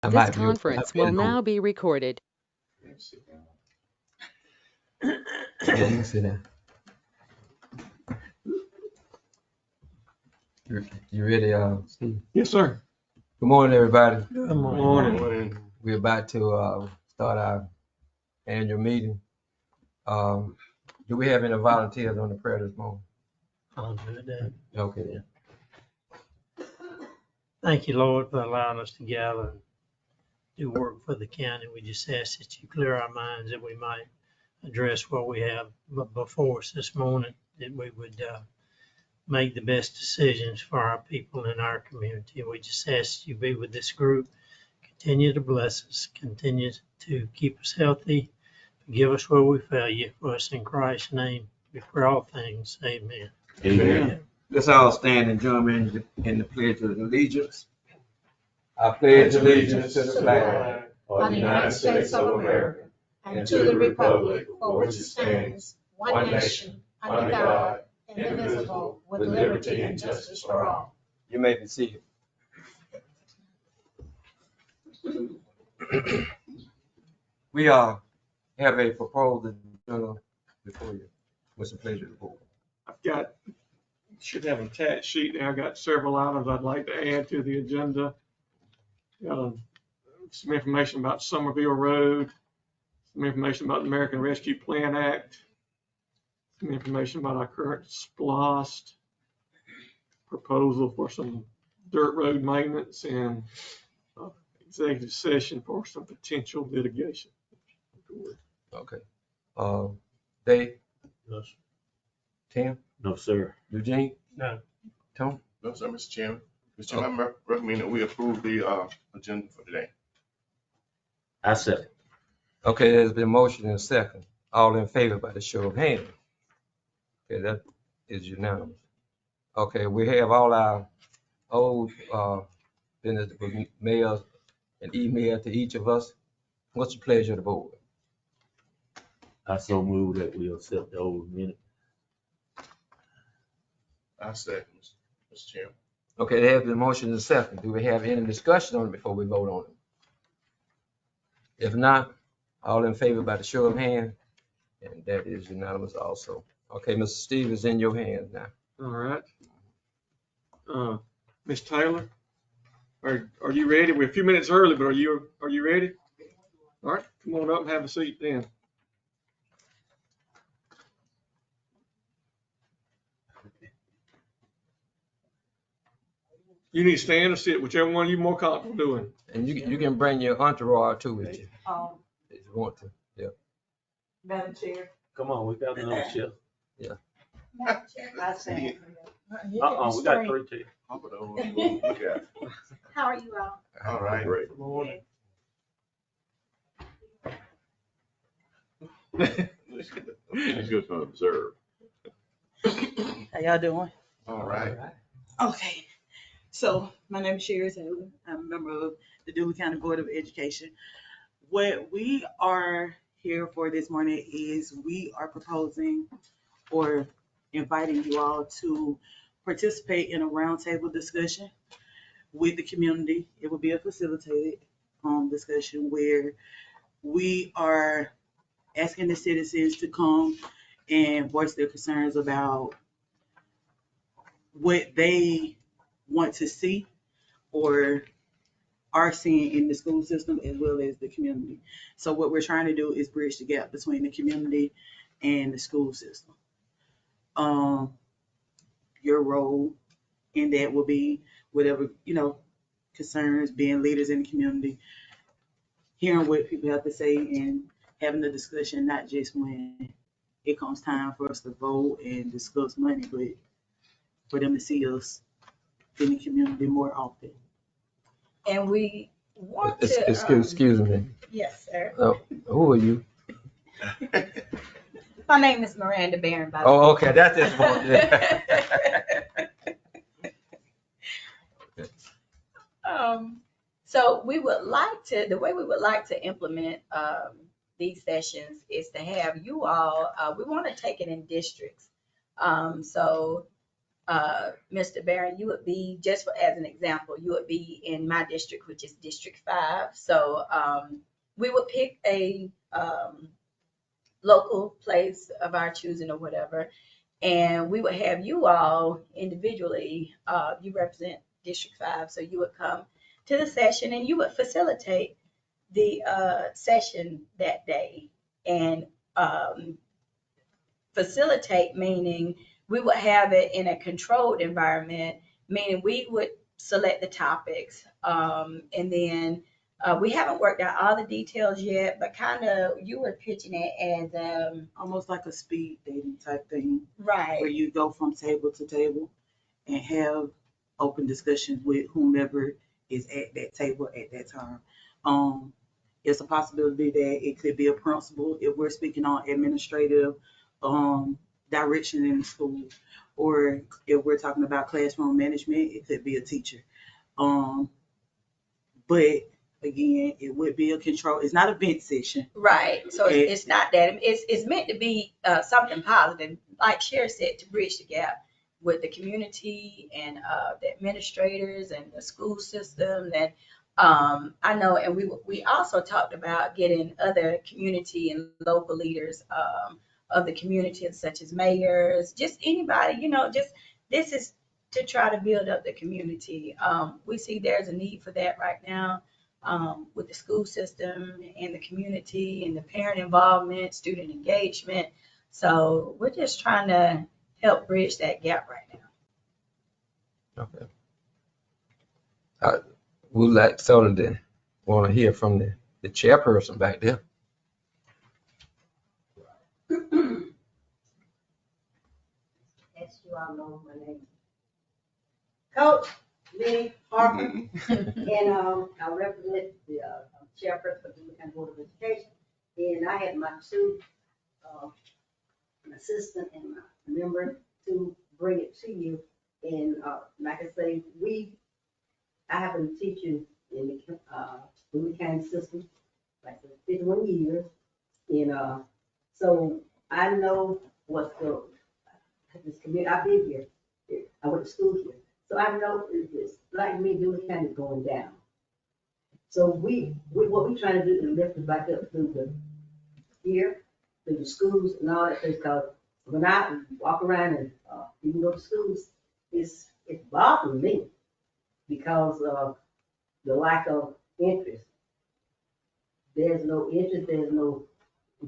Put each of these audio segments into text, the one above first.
I This might be. conference will now be recorded. Yeah, you can sit down. You ready, Steve? Yes, sir. Good morning, everybody. Good morning. We're about to start our annual meeting. Do we have any volunteers on the prayer this morning? I'll do that. Okay. Thank you, Lord, for allowing us to gather and do work for the county. We just ask that you clear our minds that we might address what we have before us this morning, that we would make the best decisions for our people in our community. We just ask that you be with this group, continue to bless us, continue to keep us healthy, forgive us where we fail you, for us in Christ's name, before all things, amen. Amen. Let's all stand and join me in the pledge of allegiance. I pledge allegiance to the flag of the United States of America and to the republic for which it stands, one nation, under God, indivisible, with liberty and justice for all. You may be seated. We have a proposal before you. What's the pleasure of the board? I've got, should have an attached sheet there. I've got several items I'd like to add to the agenda. Got some information about Somerville Road, some information about the American Rescue Plan Act, some information about our current SPLOST proposal for some dirt road maintenance, and executive session for some potential litigation. Okay. Dave? No, sir. Tim? No, sir. Eugene? No. Tom? No, sir, Mr. Chairman. Mr. Chairman, I recommend that we approve the agenda for today. I second. Okay, there's been a motion and a second. All in favor by the show of hands. Okay, that is unanimous. Okay, we have all our old business mails and email to each of us. What's the pleasure of the board? I so move that we accept the old minute. I second, Mr. Chairman. Okay, there has been a motion and a second. Do we have any discussion on it before we vote on it? If not, all in favor by the show of hands, and that is unanimous also. Okay, Mr. Steve is in your hands now. All right. Ms. Taylor, are you ready? We're a few minutes early, but are you ready? All right, come on up and have a seat then. You need to stand or sit, whichever one you're more comfortable doing. And you can bring your entourage too with you if you want to. Yeah. Madam Chair. Come on, we got another chair. Madam Chair. I stand. We got 3 chairs. How are you all? All right. Great. Good morning. It's just to observe. How y'all doing? All right. Okay. So my name is Sherry Taylor. I'm a member of the Dillon County Board of Education. What we are here for this morning is we are proposing or inviting you all to participate in a roundtable discussion with the community. It will be a facilitated discussion where we are asking the citizens to come and voice their concerns about what they want to see or are seeing in the school system as well as the community. So what we're trying to do is bridge the gap between the community and the school system. Your role in that will be whatever, concerns, being leaders in the community, hearing what people have to say and having the discussion, not just when it comes time for us to vote and discuss money, but for them to see us in the community more often. And we want to. Excuse me. Yes, sir. Who are you? My name is Miranda Barron. By Oh, okay, that's this one. So we would like to, the way we would like to implement these sessions is to have you all, we want to take it in districts. So Mr. Barron, you would be, just for, as an example, you would be in my district, which is District 5. So we would pick a local place of our choosing or whatever, and we would have you all individually, you represent District 5, so you would come to the session and you would facilitate the session that day. And facilitate meaning we would have it in a controlled environment, meaning we would select the topics, and then we haven't worked out all the details yet, but kind of you were pitching it as Almost like a speed dating type thing, right. where you go from table to table and have open discussions with whomever is at that table at that time. It's a possibility that it could be a principal if we're speaking on administrative direction in the school, or if we're talking about classroom management, it could be a teacher. But again, it would be a control. It's not a vent session. Right. So it's not that. It's meant to be something positive, like Sherry said, to bridge the gap with the community and the administrators and the school system. And I know, and we also talked about getting other community and local leaders of the community, such as mayors, just anybody, just this is to try to build up the community. We see there's a need for that right now. With the school system and the community and the parent involvement, student engagement. So we're just trying to help bridge that gap right now. Okay. We'd like to want to hear from the chairperson back there. As you all know, my name is Coach Minnie Harper, and I represent the chairperson of the Duluth County Board of Education. And I had my two, an assistant and my member to bring it to you. And like I say, I have been teaching in the Duluth County system like for 51 years. And so I know what's going on. This community, I've been here. I went to school here. So I know it's like me, Duluth County is going down. So what we're trying to do is lift it back up through the here, through the schools and all that. Because when I walk around and even go to schools, it's bothering me because of the lack of interest. There's no interest. There's no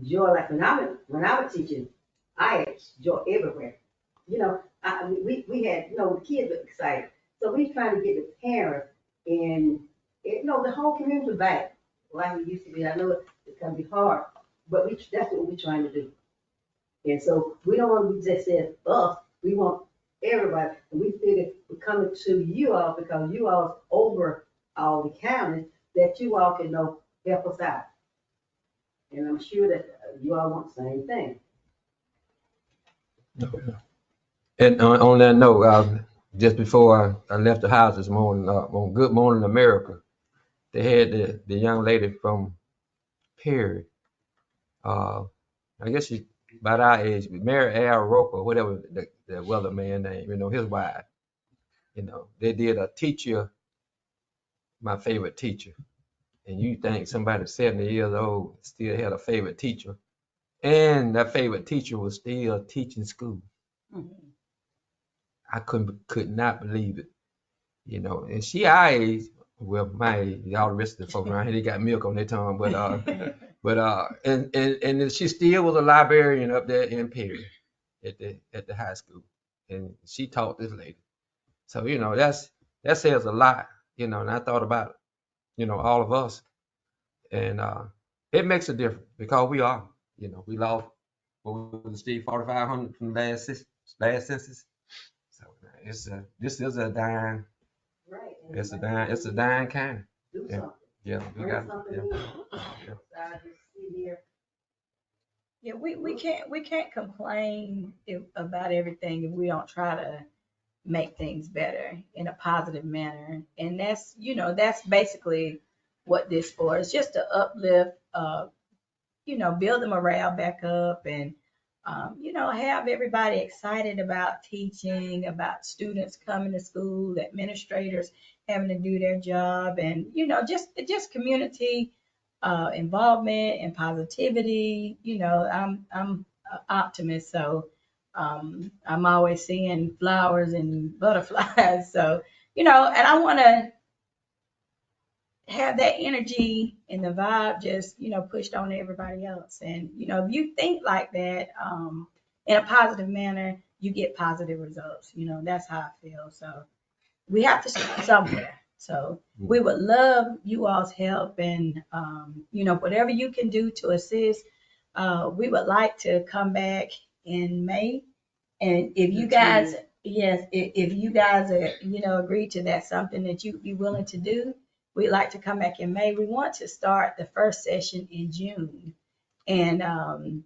joy. Like when I was teaching, I had joy everywhere. We had, the kids were excited. So we're trying to get the parents and, the whole community back like it used to be. I know it's going to be hard, but that's what we're trying to do. And so we don't want to be just saying us. We want everybody. And we figure we're coming to you all because you all over all the counties that you all can help us out. And I'm sure that you all want the same thing. And on that note, just before I left the house this morning, on Good Morning America, they had the young lady from Perry. I guess she's about our age, Mary Al Roper, whatever the weatherman name, his wife. They did a teacher, my favorite teacher. And you think somebody 70 years old still had a favorite teacher, and that favorite teacher was still teaching school. Mm-hmm. I could not believe it, and she our age, well, my age, all the rest of the folks around here, they got milk on their tongue, and she still was a librarian up there in Perry at the high school, and she taught this lady. So, that says a lot, and I thought about, all of us, and it makes a difference because we are, we lost, what was it, Steve, 4,500 from last census. So this is a dying, Right. it's a dying county. Do Yeah. something. Yeah, we Bring got something yeah. in. Yeah. I just sit here. Yeah, we can't complain about everything if we don't try to make things better in a positive manner. And that's basically what this for. It's just to uplift, build the morale back up and have everybody excited about teaching, about students coming to school, administrators having to do their job, and, just community involvement and positivity. I'm an optimist, so I'm always seeing flowers and butterflies. So, and I want to have that energy and the vibe just, pushed on everybody else. And, if you think like that, in a positive manner, you get positive results. That's how I feel. So we have to start somewhere. So we would love you all's help and, whatever you can do to assist. We would like to come back in May. And if you guys, yes, if you guys are, agree to that, something that you'd be willing to do, we'd like to come back in May. We want to start the first session in June. And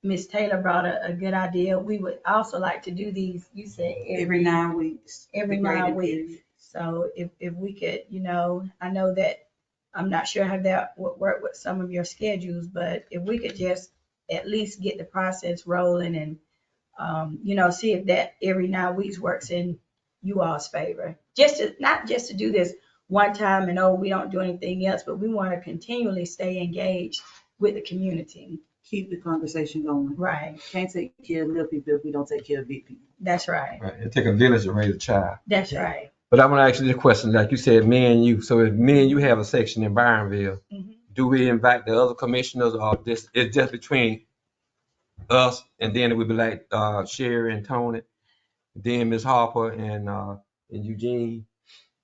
Ms. Taylor brought a good idea. We would also like to do these, you said Every 9 weeks. every the 9 graded weeks. period. So if we could, I know that I'm not sure how that would work with some of your schedules, but if we could just at least get the process rolling and, see if that every 9 weeks works in you all's favor. Not just to do this one time and, we don't do anything else, but we want to continually stay engaged with the community. Keep the conversation going. Right. Can't take care of little people if we don't take care of big people. That's right. Right. It take a village to raise a child. That's right. But I'm gonna ask you the question, like you said, me and you. So if me and you have a section in Byronville, Mhm. do we invite the other commissioners, or it's just between us, and then it would be like Sherry and Tony, then Ms. Harper and Eugene.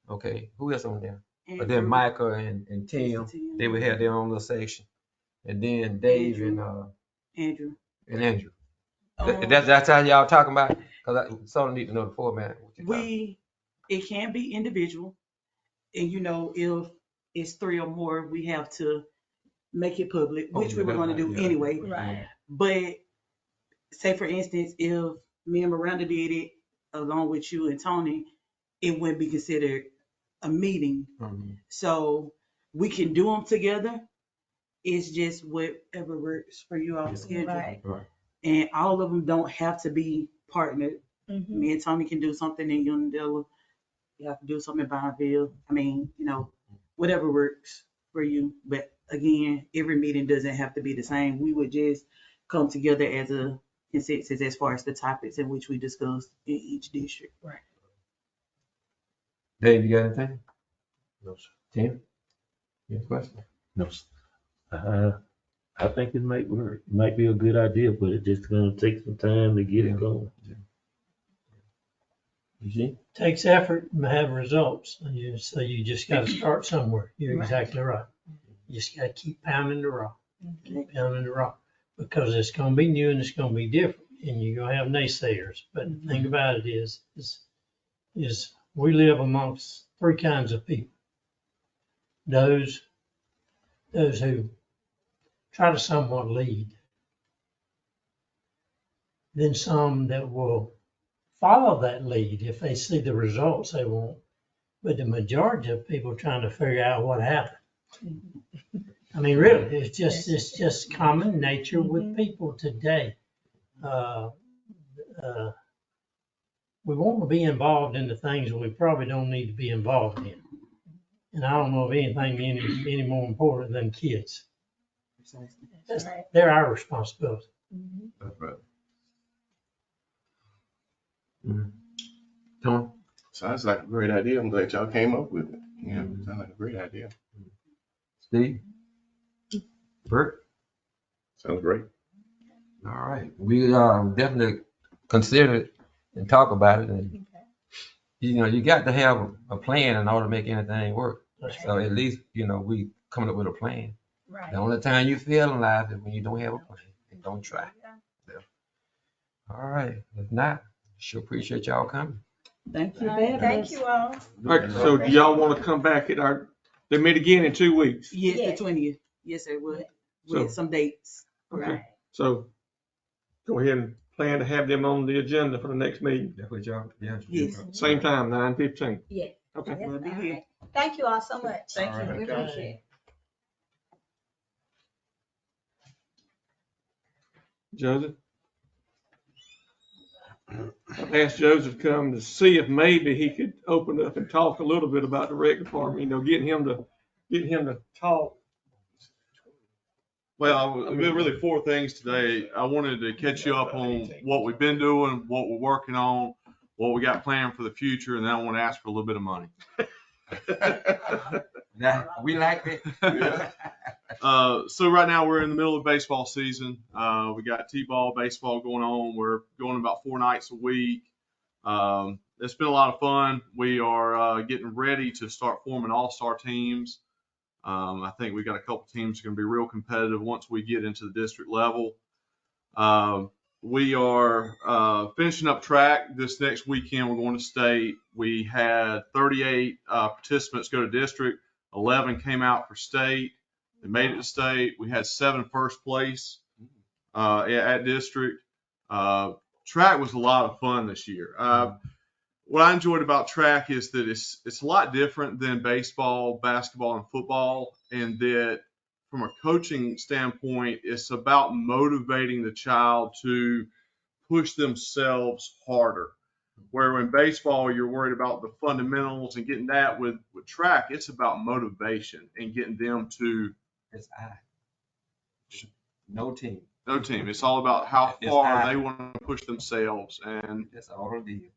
Okay, who else on there? But then Michael and Tim, they would have their own little section, and then Dave Andrew. and Andrew. That's how y'all talking about? Cause I sort of need to know the format. It can be individual, and if it's 3 or more, we have to make it public, which we were going to do anyway. Right. But say for instance, if me and Miranda did it along with you and Tony, it wouldn't be considered a meeting. Mhm. So we can do them together. It's just whatever works for you all schedule. Right. Right. And all of them don't have to be partnered. Mhm. Me and Tony can do something in Unadilla. You have to do something in Bonneville. I mean, whatever works for you. But again, every meeting doesn't have to be the same. We would just come together as a consensus as far as the topics in which we discussed in each district. Dave, you got anything? No, sir. Tim? You have a question? No, sir. I think it might work. It might be a good idea, but it's just gonna take some time to get it going. Eugene? Takes effort to have results. So you just got to start somewhere. You're Right. exactly right. You just got to keep pounding the rock, Mhm. keep pounding the rock, because it's going to be new and it's going to be different, and you're going to have naysayers. But the thing about it is we live amongst 3 kinds of people. Those who try to somewhat lead, then some that will follow that lead if they see the results they want, but the majority of people trying to figure out what happened. I mean, really, it's just common nature with people today. We want to be involved in the things we probably don't need to be involved in. And I don't know of anything any more important than kids. That's right. They're our responsibility. Mhm. That's right. Tony? Sounds like a great idea. I'm glad y'all came up with it. Yeah, sounds like a great idea. Steve? Bert? Sounds great. All right. We definitely consider it and talk about it. And, you got to have a plan in order to make anything work. That's So at least, we coming up with a plan. Right. The only time you fail in life is when you don't have a plan and don't try. Yeah. All right. If not, sure appreciate y'all coming. Thank you. All right, thank you all. All right, so do y'all want to come back they meet again in 2 weeks? Yes, Yes. the 20th. Yes, sir. So- With some dates. Okay. Right. So go ahead and plan to have them on the agenda for the next meeting. That's what y'all, yeah. Yes. Same time, 9:15. Yeah. Okay. Yes, We'll be all here. right. Thank you all so much. Thank you. We appreciate it. Joseph? I've asked Joseph to come to see if maybe he could open up and talk a little bit about the rec department, getting him to talk. Well, really 4 things today. I wanted to catch you up on what we've been doing, what we're working on, what we got planned for the future, and then I want to ask for a little bit of money. Now, we like that. So right now we're in the middle of baseball season. We got T-ball, baseball going on. We're going about 4 nights a week. It's been a lot of fun. We are getting ready to start forming all-star teams. I think we got a couple teams that are going to be real competitive once we get into the district level. We are finishing up track this next weekend. We're going to state. We had 38 participants go to district. 11 came out for state. They made it to state. We had 7 first place at district. Track was a lot of fun this year. What I enjoyed about track is that it's a lot different than baseball, basketball, and football, and that from a coaching standpoint, it's about motivating the child to push themselves harder. Where in baseball, you're worried about the fundamentals and getting that. With track, it's about motivation and getting them to. It's no team. No team. It's all about how far they want to push themselves, and that's all it is.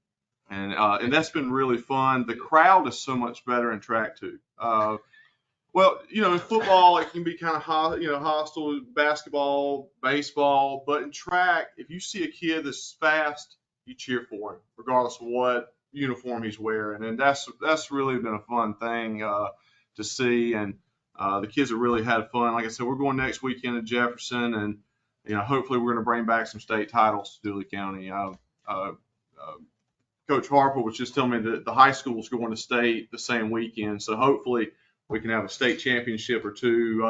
And that's been really fun. The crowd is so much better in track too. Well, in football it can be kind of hostile. Basketball, baseball, but in track, if you see a kid that's fast, you cheer for him, regardless of what uniform he's wearing, and that's really been a fun thing to see. And the kids have really had fun. Like I said, we're going next weekend to Jefferson, and hopefully we're going to bring back some state titles to Dooley County. Coach Harper was just telling me that the high school is going to state the same weekend, so hopefully we can have a state championship or 2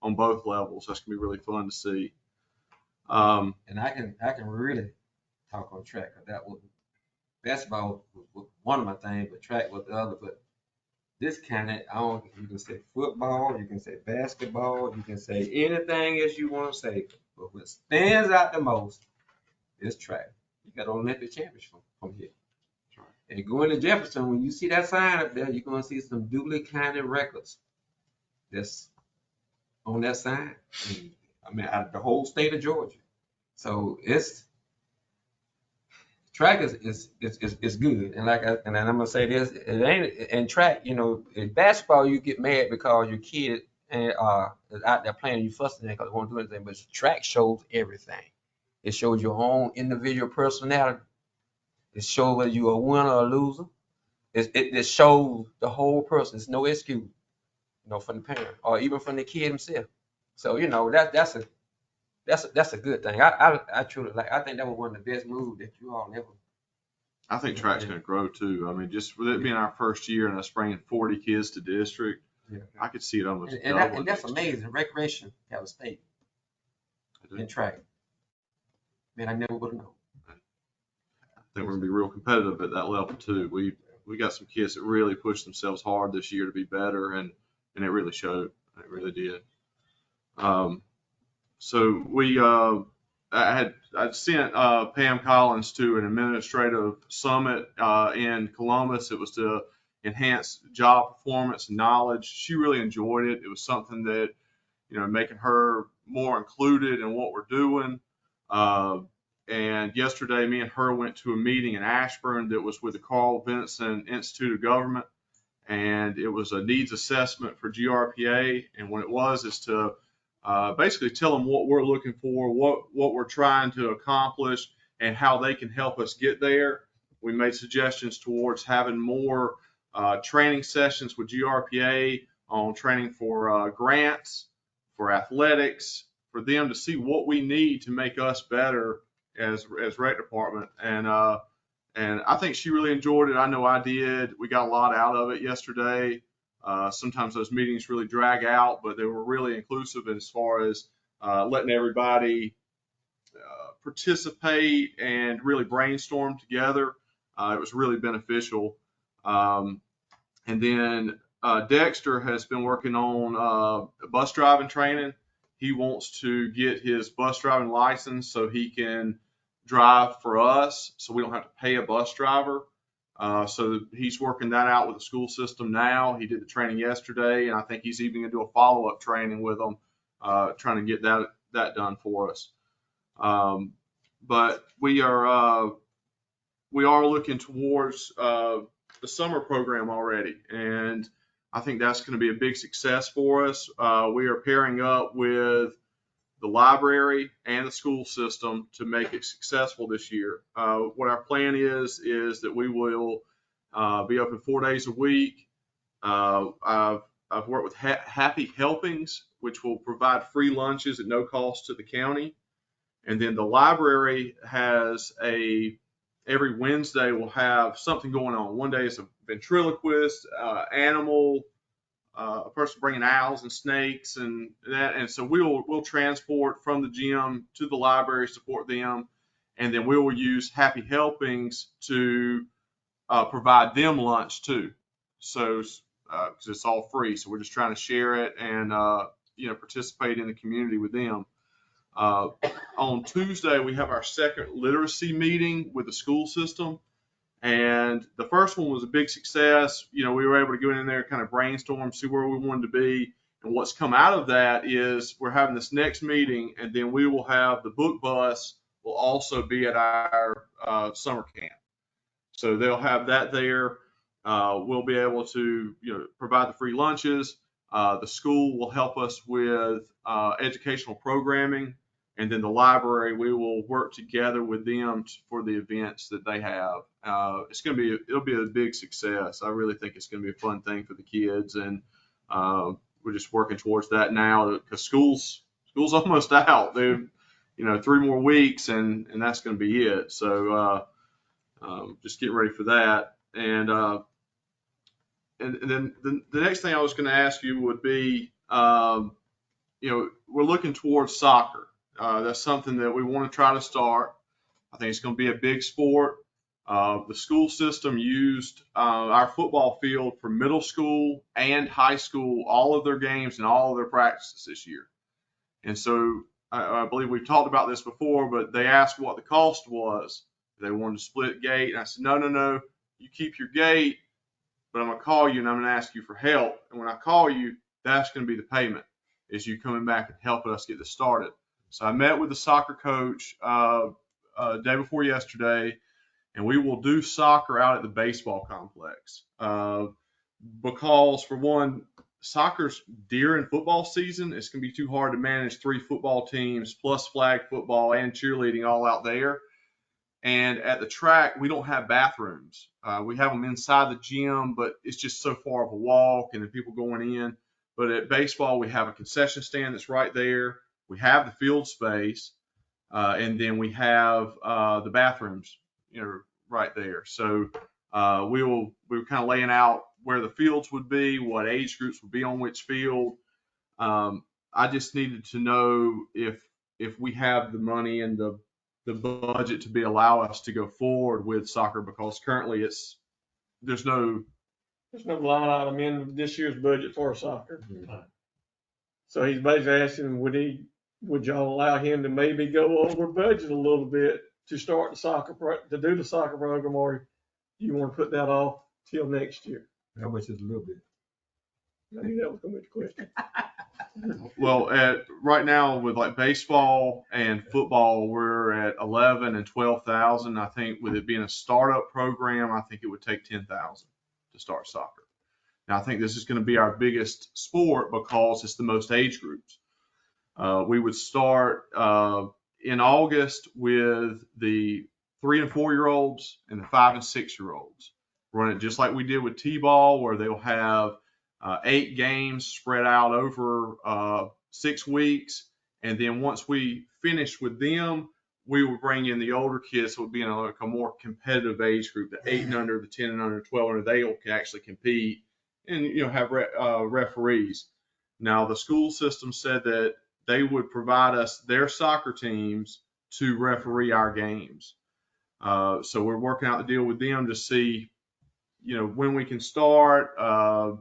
on both levels. That's gonna be really fun to see. And I can really talk on track. That was basketball was one of my things, but track was the other. But this kind of, you can say football, you can say basketball, you can say anything as you want to say. But what stands out the most is track. You got Olympic championship from here. And going to Jefferson, when you see that sign up there, you're going to see some Dooley County records that's on that sign. Out of the whole state of Georgia. So track is good. And and I'm gonna say this, it ain't in track. In basketball you get mad because your kid is out there playing, you fussing because they won't do anything. But track shows everything. It shows your own individual personality. It shows whether you're a winner or a loser. It shows the whole person. There's no excuse, from the parent or even from the kid himself. So that's a good thing. I truly like. I think that was one of the best moves that you all ever. I think track's going to grow too. Just with it being our first year and us bringing 40 kids to district, I could see it almost. And that's amazing. Recreation have a state in track. Man, I never would have known. I think we're going to be real competitive at that level too. We got some kids that really pushed themselves hard this year to be better, and it really showed. It really did. So I sent Pam Collins to an administrative summit in Columbus. It was to enhance job performance and knowledge. She really enjoyed it. It was something that, making her more included in what we're doing. And yesterday, me and her went to a meeting in Ashburn that was with the Carl Vinson Institute of Government. And it was a needs assessment for GRPA. And what it was is to basically tell them what we're looking for, what we're trying to accomplish, and how they can help us get there. We made suggestions towards having more training sessions with GRPA on training for grants, for athletics, for them to see what we need to make us better as rec department. And I think she really enjoyed it. I know I did. We got a lot out of it yesterday. Sometimes those meetings really drag out, but they were really inclusive as far as letting everybody participate and really brainstorm together. It was really beneficial. And then Dexter has been working on bus driving training. He wants to get his bus driving license so he can drive for us, so we don't have to pay a bus driver. So he's working that out with the school system now. He did the training yesterday, and I think he's even going to do a follow-up training with them, trying to get that done for us. But we are looking towards the summer program already, and I think that's going to be a big success for us. We are pairing up with the library and the school system to make it successful this year. What our plan is that we will be open 4 days a week. I've worked with Happy Helpings, which will provide free lunches at no cost to the county. And then the library has every Wednesday we'll have something going on. One day is a ventriloquist, animal, a person bringing owls and snakes and that. And so we'll transport from the gym to the library, support them. And then we will use Happy Helpings to provide them lunch too. So, cause it's all free. So we're just trying to share it and, participate in the community with them. On Tuesday, we have our second literacy meeting with the school system. And the first one was a big success. We were able to go in there, kind of brainstorm, see where we wanted to be. And what's come out of that is we're having this next meeting, and then we will have the book bus will also be at our summer camp. So they'll have that there. We'll be able to, provide the free lunches. The school will help us with educational programming. And then the library, we will work together with them for the events that they have. It'll be a big success. I really think it's going to be a fun thing for the kids. And we're just working towards that now because school's almost out. They're, 3 more weeks and that's going to be it. So just get ready for that. And then the next thing I was going to ask you would be, we're looking towards soccer. That's something that we want to try to start. I think it's going to be a big sport. The school system used our football field for middle school and high school, all of their games and all of their practices this year. And so I believe we've talked about this before, but they asked what the cost was. They wanted to split gate. And I said, no, you keep your gate, but I'm going to call you and I'm going to ask you for help. And when I call you, that's going to be the payment, is you coming back and helping us get this started. So I met with the soccer coach day before yesterday, and we will do soccer out at the baseball complex. Because for one, soccer's during football season, it's going to be too hard to manage 3 football teams plus flag football and cheerleading all out there. And at the track, we don't have bathrooms. We have them inside the gym, but it's just so far of a walk and then people going in. But at baseball, we have a concession stand that's right there. We have the field space, and then we have the bathrooms, right there. So we were kind of laying out where the fields would be, what age groups would be on which field. I just needed to know if we have the money and the budget to allow us to go forward with soccer, because currently there's no line item in this year's budget for soccer. So he's basically asking, would y'all allow him to maybe go over budget a little bit to start to do the soccer program, or do you want to put that off till next year? How much is a little bit? I knew that was going to be the question. Well, right now with like baseball and football, we're at 11 and 12,000. I think with it being a startup program, I think it would take 10,000 to start soccer. Now, I think this is going to be our biggest sport because it's the most age groups. We would start in August with the 3 and 4 year olds and the 5 and 6 year olds. Run it just like we did with T-ball, where they'll have 8 games spread out over 6 weeks. And then once we finish with them, we will bring in the older kids. So it would be in a more competitive age group, the 8 and under, the 10 and under, 12 and under. They can actually compete and have referees. Now the school system said that they would provide us their soccer teams to referee our games. So we're working out the deal with them to see, when we can start, how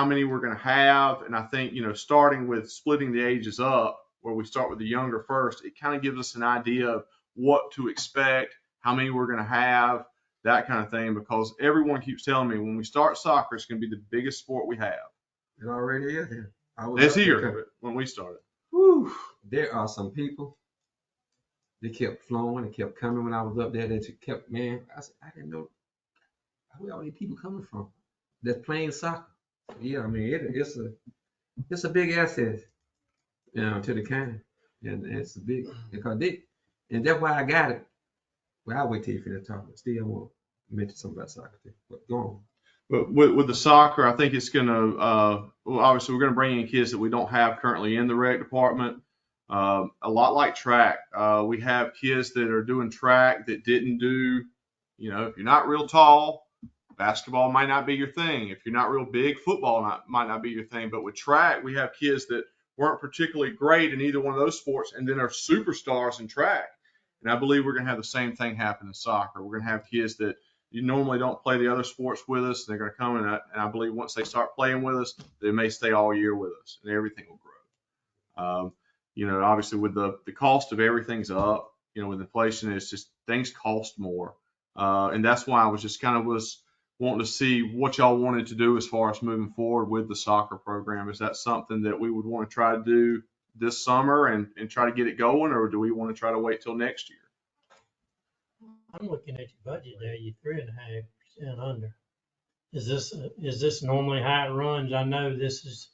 many we're going to have. And I think, starting with splitting the ages up, where we start with the younger first, it kind of gives us an idea of what to expect, how many we're going to have, that kind of thing, because everyone keeps telling me when we start soccer, it's going to be the biggest sport we have. It already is here. I was It's up there. here when we started. Whew, there are some people. They kept flowing and kept coming when I was up there. They just kept, man. I said, I didn't know where all these people coming from. That's playing soccer. Yeah, I mean it's a big asset, to the county, and it's a big because and that's why I got it. Well, I'll wait till you finish talking. Still, I want to mention something about soccer too. But go on. But with the soccer, I think it's going to, well, obviously we're going to bring in kids that we don't have currently in the rec department. A lot like track. We have kids that are doing track that didn't do, if you're not real tall, basketball might not be your thing. If you're not real big, football might not be your thing. But with track, we have kids that weren't particularly great in either one of those sports and then are superstars in track. And I believe we're going to have the same thing happen in soccer. We're going to have kids that you normally don't play the other sports with us. They're going to come in, and I believe once they start playing with us, they may stay all year with us, and everything will grow. Obviously with the cost of everything's up, with inflation, it's just things cost more. And that's why I was just was wanting to see what y'all wanted to do as far as moving forward with the soccer program. Is that something that we would want to try to do this summer and try to get it going, or do we want to try to wait till next year? I'm looking at your budget there, you're 3.5% under. Is this normally how it runs? I know this has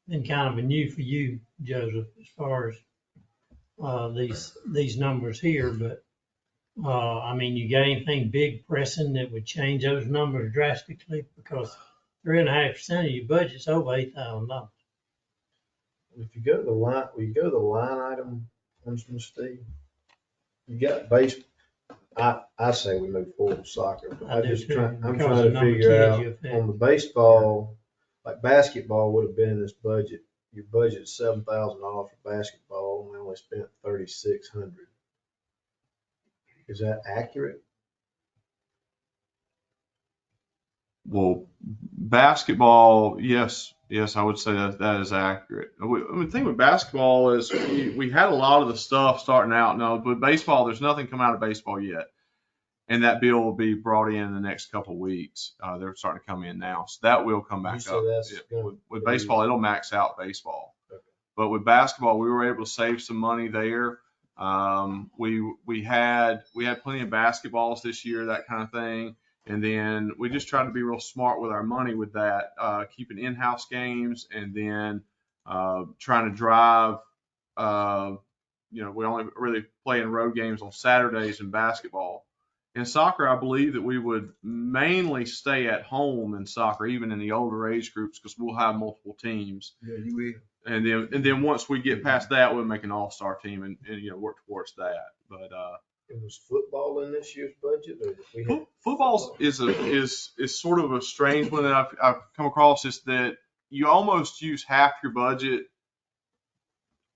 been kind of a new for you, Joseph, as far as these numbers here, but I mean, you got anything big pressing that would change those numbers drastically? Because 3.5% of your budget's over $8,000. If you go to the line item, Mr. Steve, you got base. I say we move forward with soccer. I'm trying to figure out on the baseball, like basketball would have been in this budget. Your budget's $7,000 for basketball, and we only spent $3,600. Is that accurate? Well, basketball, yes, I would say that is accurate. The thing with basketball is we had a lot of the stuff starting out. Now, with baseball, there's nothing come out of baseball yet. And that bill will be brought in the next couple of weeks. They're starting to come in now. So that will come back up. With baseball, it'll max out baseball. Okay. But with basketball, we were able to save some money there. We had plenty of basketballs this year, that kind of thing. And then we just tried to be real smart with our money with that, keeping in-house games, and then trying to drive. We only really play in road games on Saturdays in basketball. In soccer, I believe that we would mainly stay at home in soccer, even in the older age groups, because we'll have multiple teams. Yeah, you will. And then once we get past that, we'll make an all-star team and work towards that. But it was football in this year's budget, or football is sort of a strange one that I've come across. Is that you almost use half your budget.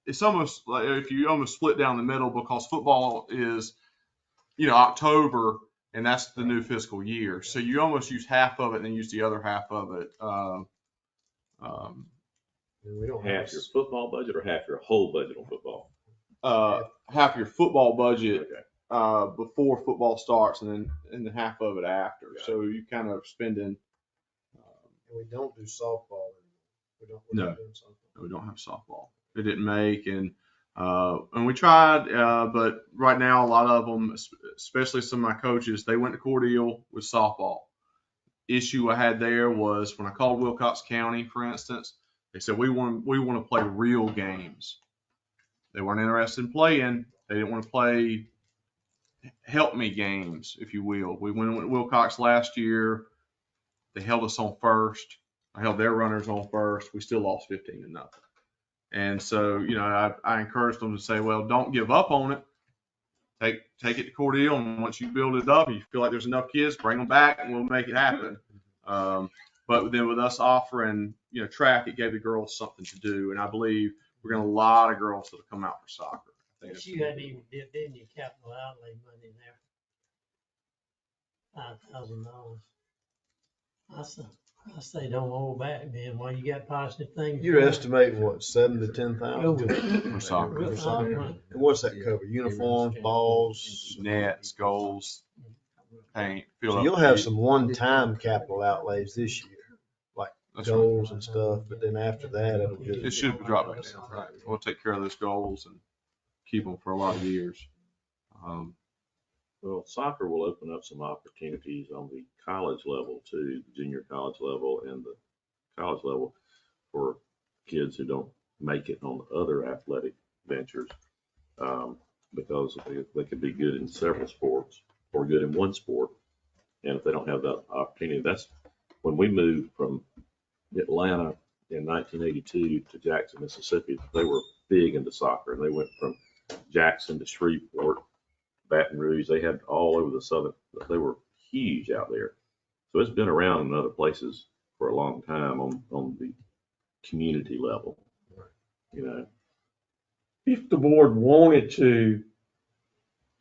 It's almost like if you almost split down the middle, because football is October, and that's the new fiscal year. So you almost use half of it and then use the other half of it. We don't half your football budget or half your whole budget on football? Half your football budget before football starts, and then half of it after. Yeah. So you kind of spending. And we don't do softball anymore. No, we don't have softball. It didn't make, and we tried, but right now a lot of them, especially some of my coaches, they went to Cordele with softball. Issue I had there was when I called Wilcox County, for instance, they said we want to play real games. They weren't interested in playing. They didn't want to play help me games, if you will. We went to Wilcox last year. They held us on first. I held their runners on first. We still lost 15-0. And so, I encouraged them to say, well, don't give up on it. Take it to Cordele, and once you build it up, and you feel like there's enough kids, bring them back, and we'll make it happen. But then with us offering, track, it gave the girls something to do, and I believe we're going to a lot of girls that'll come out for soccer. But you hadn't even dipped in your capital outlay money there. $5,000. I say don't hold back, man. While you got positive things. You're estimating what, 7,000 to 10,000? For soccer. Real solid money. And what's that cover? Uniforms, balls? Nets, goals, paint, fill So up. you'll have some one-time capital outlays this year, like That's right. goals and stuff, but then after that, it'll It just. should drop back down, right? We'll take care of those goals and keep them for a lot of years. Well, soccer will open up some opportunities on the college level too, the junior college level and the college level for kids who don't make it on other athletic ventures. Because they could be good in several sports or good in one sport. And if they don't have that opportunity, that's when we moved from Atlanta in 1982 to Jackson, Mississippi. They were big into soccer, and they went from Jackson to Shreveport, Baton Rouge. They had all over the southern. They were huge out there. So it's been around in other places for a long time on the community level. You know, If the board wanted to,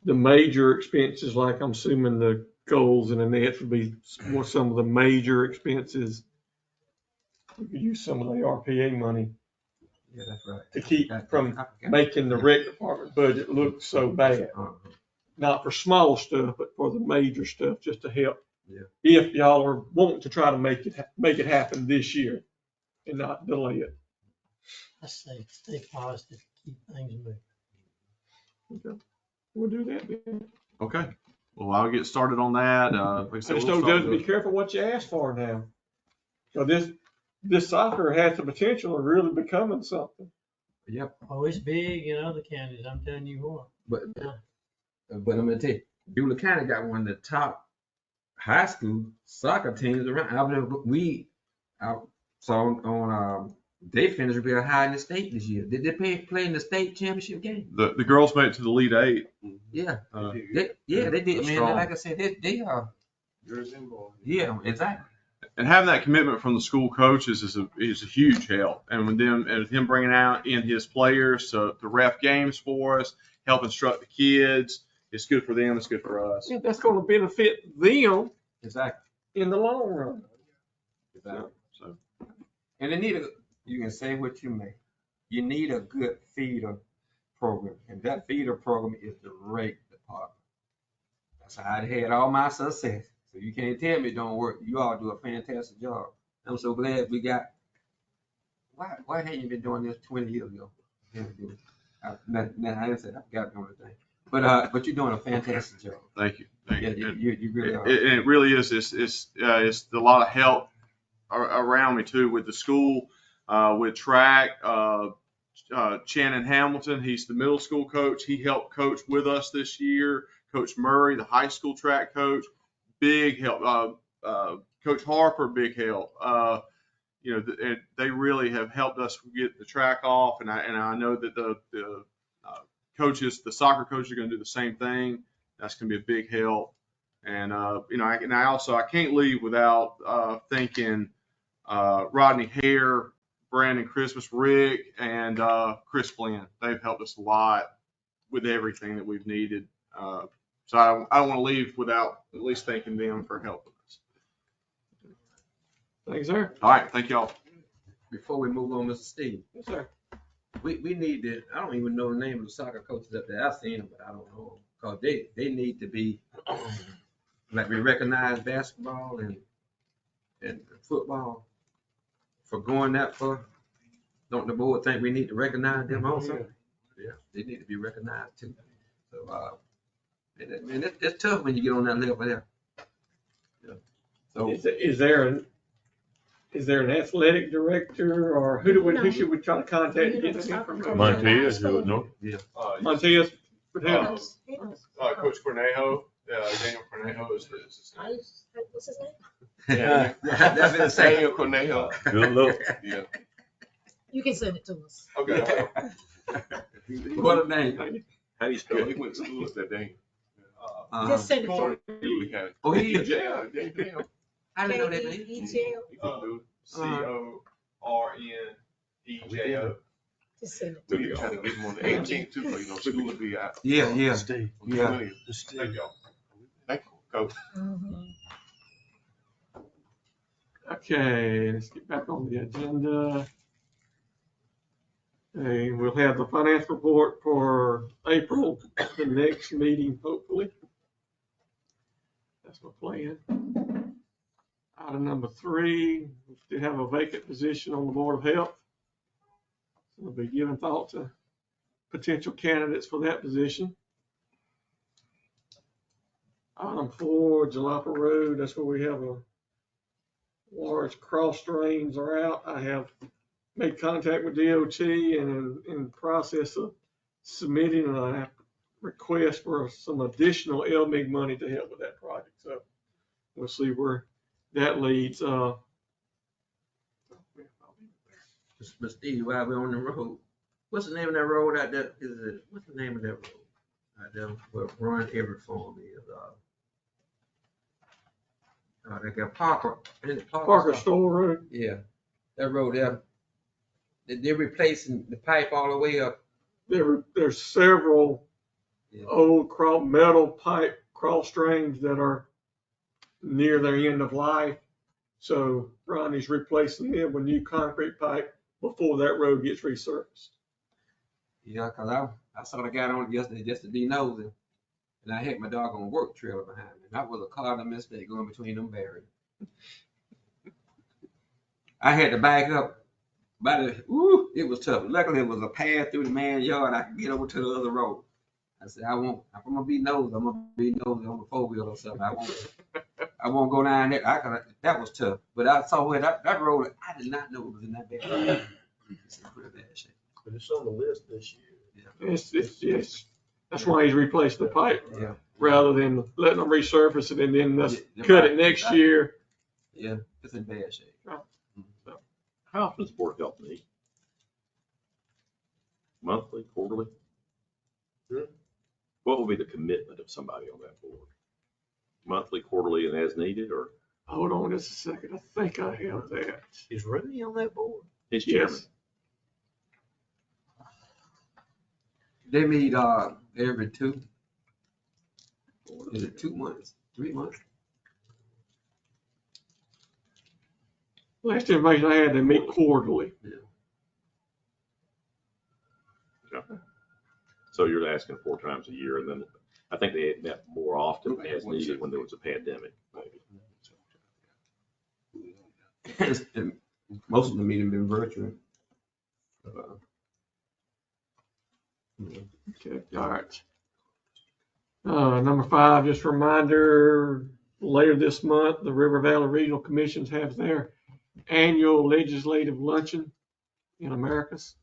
the major expenses, like I'm assuming the goals and the nets would be some of the major expenses. We could use some of the RPA money Yeah, that's right. to keep from making the rec department budget look so bad. Not for small stuff, but for the major stuff, just to help. Yeah. If y'all are wanting to try to make it happen this year and not delay it. I say stay positive, keep things moving. Okay. We'll do that then. Okay. Well, I'll get started on that. Like I I said, just we'll told start Judge to be with- careful what you ask for now. So this soccer has the potential of really becoming something. Yep. Oh, it's big in other counties, I'm telling you what. But I'm gonna tell you, Beulah County got one of the top high school soccer teams around. I saw on they finished real high in the state this year. Did they play in the state championship game? The girls made it to the Elite Eight. Yeah. Uh, They did, They're man. strong. Like I said, they are. Yeah, exactly. And having that commitment from the school coaches is a huge help. And with them and him bringing out in his players to ref games for us, help instruct the kids, it's good for them. It's good for us. Yeah, that's going to benefit them Exactly. in the long run. Exactly. So And they need you can say what you may. You need a good feeder program. And that feeder program is the rec department. That's how I had all my success. So you can't tell me it don't work. You all do a fantastic job. I'm so glad we got. Why hadn't you been doing this 20 years ago? I didn't say I got doing the thing. But you're doing a fantastic job. thank you. Thank Yeah, you. you really are. It really is. It's a lot of help around me too with the school, with track. Shannon Hamilton, he's the middle school coach. He helped coach with us this year. Coach Murray, the high school track coach, big help. Coach Harper, big help. They really have helped us get the track off, and I know that the coaches, the soccer coaches, are going to do the same thing. That's going to be a big help. And I can't leave without thanking Rodney Hare, Brandon Christmas, Rick, and Chris Flynn. They've helped us a lot with everything that we've needed. So I don't want to leave without at least thanking them for helping us. Thanks, sir. All right, thank y'all. Before we move on, Mr. Steve, Yes, sir. we need to, I don't even know the name of the soccer coaches up there. I've seen them, but I don't know them. Because they need to be, like we recognize basketball and football for going that far. Don't the board think we need to recognize them also? Yeah, they need to be recognized too. So, and it's tough when you get on that level there. Yeah. So, Is there an athletic director, or who should we try to contact to get this information? Montez, you would know. Montez would help. Coach Cornejo, Daniel Cornejo is his name. What's his name? Yeah. that's the same. Daniel Cornejo. Good luck. Yeah. You can send it to us. Okay. What a name. How do you spell Yeah, he it? went to school at that Daniel. Just send it to us. Oh, he is. Yeah. I didn't know that name. He can do it. CORNEJO. Just send it We to can us. try to get him on the 18th too, so school will be out. Yeah. Steve. Yeah. Thank y'all. Thank you, Coach. Mhm. Okay, let's get back on the agenda. Okay, we'll have the finance report for April, the next meeting, hopefully. That's my plan. Item number 3, we still have a vacant position on the Board of Health. We'll be giving thought to potential candidates for that position. Item 4, Jalapa Road, that's where we have a large cross drains are out. I have made contact with DOT and in the process of submitting a request for some additional LMIG money to help with that project. So we'll see where that leads. But Steve, while we're on the road, what's the name of that road out there? What's the name of that road out there where Ron Everett Farm is? They got Parker. Parker Store Road. Yeah, that road there. They're replacing the pipe all the way up. There's several old metal pipe cross drains that are near their end of life. So Ronnie's replacing them with new concrete pipe before that road gets resurfaced. Yeah, cause I saw the guy on it yesterday just to be nosy, and I had my doggone work trailer behind me. That was a cardinal mistake going between them barriers. I had to back up. But it was tough. Luckily, it was a path through the man's yard. I could get over to the other road. I said, if I'm gonna be nosy, I'm gonna be nosy on the 4-wheel or something. I won't go down there. That was tough. But I saw where that road, I did not know it was in that bad. It's in pretty bad shape. But it's on the list this year. It's that's why he's replaced the pipe. Yeah. Rather than letting them resurface it and then cut it next year. Yeah, it's in bad shape. How often does the Board of Health meet? Monthly, quarterly? What would be the commitment of somebody on that board? Monthly, quarterly, and as needed, or? Hold on just a second. I think I have that. Is Rooney on that board? He's chairman. Yes. They meet every 2. Is it 2 months? 3 months? Last information I had, they meet quarterly. Okay. So you're asking 4 times a year, and then I think they met more often as needed when there was a pandemic, maybe. Most of the meetings been virtual. Okay, all right. Number 5, just a reminder, later this month, the River Valley Regional Commissions have their annual legislative luncheon in Americas.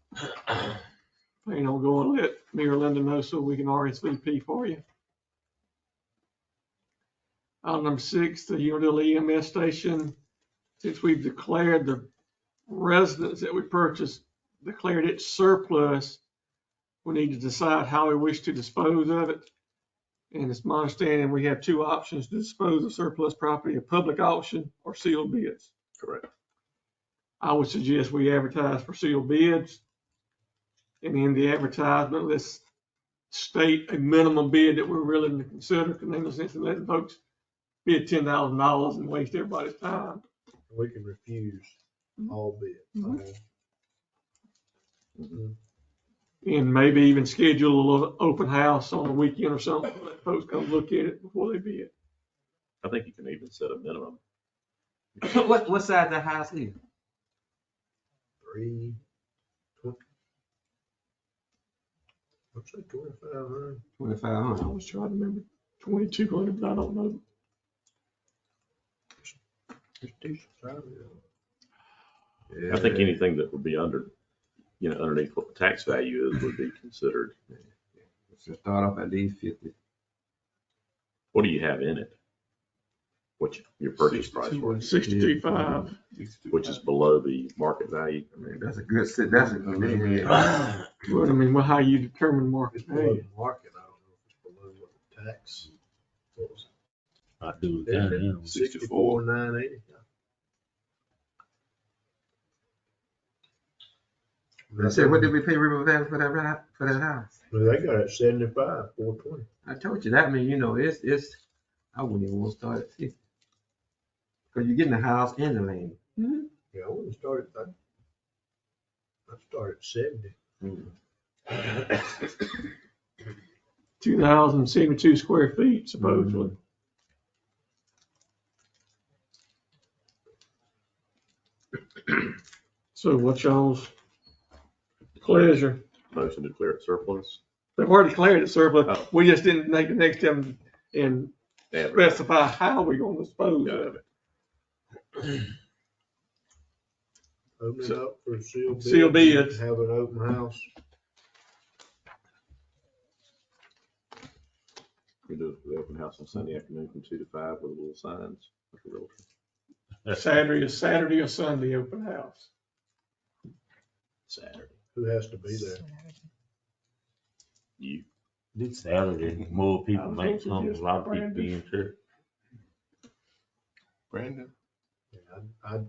Planning on going to let me or Linda know so we can RSVP for you. Number 6, the Unadilla EMS station. Since we've declared the residence that we purchased, declared it surplus, we need to decide how we wish to dispose of it. And it's my understanding we have 2 options to dispose of surplus property: a public auction or sealed bids. Correct. I would suggest we advertise for sealed bids. And in the advertisement, let's state a minimum bid that we're willing to consider, because there's no sense in letting folks bid $10,000 and waste everybody's time. We can refuse all bids. And maybe even schedule a little open house on a weekend or something, let folks come look at it before they bid. I think you can even set a minimum. What size that house is? 320. I'd say 2,500. 2,500. I was trying to remember 2,200, but I don't know. It's decent size. I think anything that would be underneath what the tax value is would be considered. So start off at least 50. What do you have in it? What's your purchase price was? 62.5. Which is below the market value. I mean, that's a good set. That's a good name. Well, I mean, how you determine market It's below value. the market. I don't know if it's below what the tax. What was I do it? that. 64,980. I said, what did we pay River Valley for that house? Well, they got it 75, 420. I told you that. I mean, it's. I wouldn't even want to start at 50. Cause you're getting the house and the land. Yeah, I wouldn't start at that. I started at 70. 2,072 square feet supposedly. So what's y'all's pleasure? Motion to declare it surplus. They've already declared it surplus. Oh. We just didn't make the next step and specify how we're gonna dispose of it. Open it up for sealed bids. Sealed bids. Have an open house. We do the open house on Sunday afternoon from 2 to 5 with little signs. Like a realtor. Saturday or Sunday open house. Saturday. Who has to be there? You. This Saturday, more people I might think come, it's a lot of people Brandon. be in church. Brandon? Yeah, I'd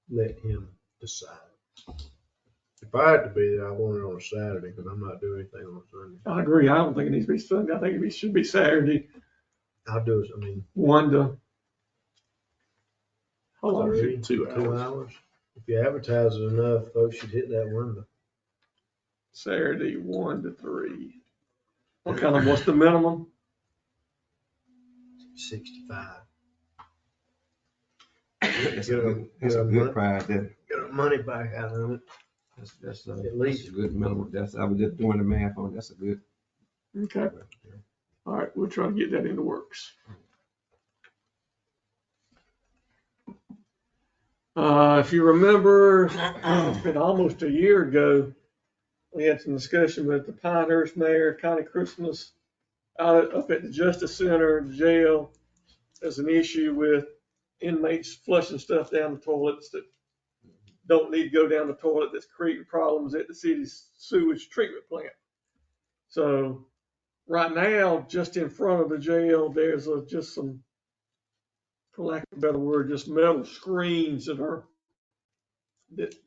let him decide. If I had to be there, I want it on a Saturday, because I'm not doing anything on Sunday. I agree. I don't think it needs to be Sunday. I think it should be Saturday, I'll do it, I mean, 1 to. How long is it? 3, 2 2 hours. If you advertise it enough, folks should hit that window. Saturday, 1 to 3. What's the minimum? 65. That's a good price there. Get our money back out of it. That's At least. a good minimum. I was just doing the math on, that's a good. Okay. All right, we'll try to get that in the works. If you remember, it's been almost a year ago, we had some discussion with the Pinehurst mayor, Connie Christmas, up at the Justice Center, the jail. There's an issue with inmates flushing stuff down the toilets that don't need to go down the toilet, that's creating problems at the city's sewage treatment plant. So right now, just in front of the jail, there's just some, for lack of a better word, just metal screens that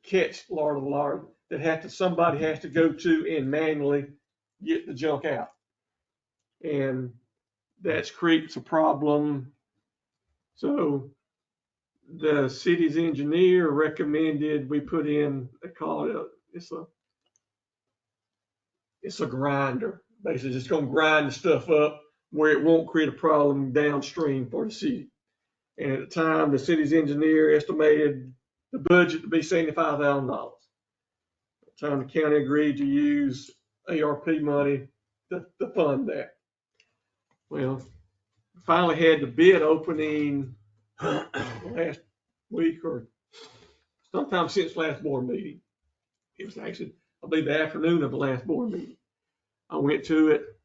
catch lard that somebody has to go to and manually get the junk out. And that's creates a problem. So the city's engineer recommended we put in, they call it it's a grinder. Basically just gonna grind the stuff up where it won't create a problem downstream for the city. And at the time, the city's engineer estimated the budget to be $75,000. At the time, the county agreed to use ARP money to fund that. Well, finally had the bid opening last week or sometime since last board meeting. It was actually, I believe, the afternoon of the last board meeting. I went to it.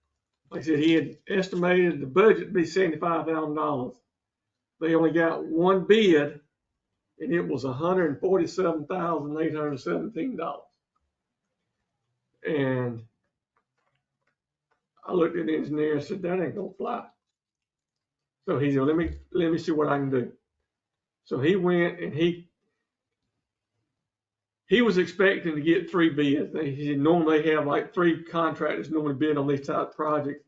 Like I said, he had estimated the budget to be $75,000. They only got one bid, and it was $147,817. And I looked at the engineer and said, that ain't gonna fly. So he said, let me see what I can do. So he went and he was expecting to get 3 bids. He normally have like 3 contractors normally bid on these type of projects.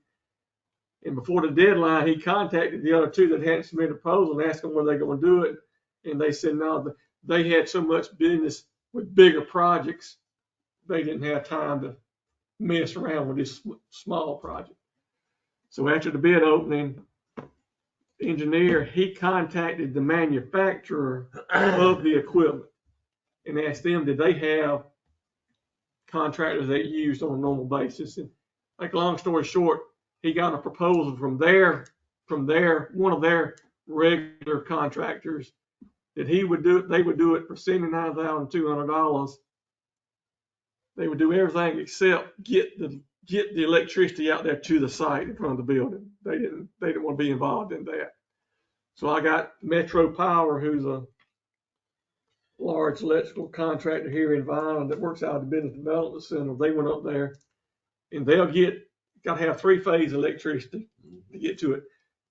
And before the deadline, he contacted the other 2 that hadn't submitted a proposal and asked them were they going to do it. And they said no, they had so much business with bigger projects, they didn't have time to mess around with this small project. So after the bid opening, the engineer, he contacted the manufacturer of the equipment and asked them, did they have contractors they used on a normal basis? And like, long story short, he got a proposal from one of their regular contractors that they would do it for $79,200. They would do everything except get the electricity out there to the site in front of the building. They didn't want to be involved in that. So I got Metro Power, who's a large electrical contractor here in Vina that works out of the Business Development Center. They went up there and got to have 3-phase electricity to get to it.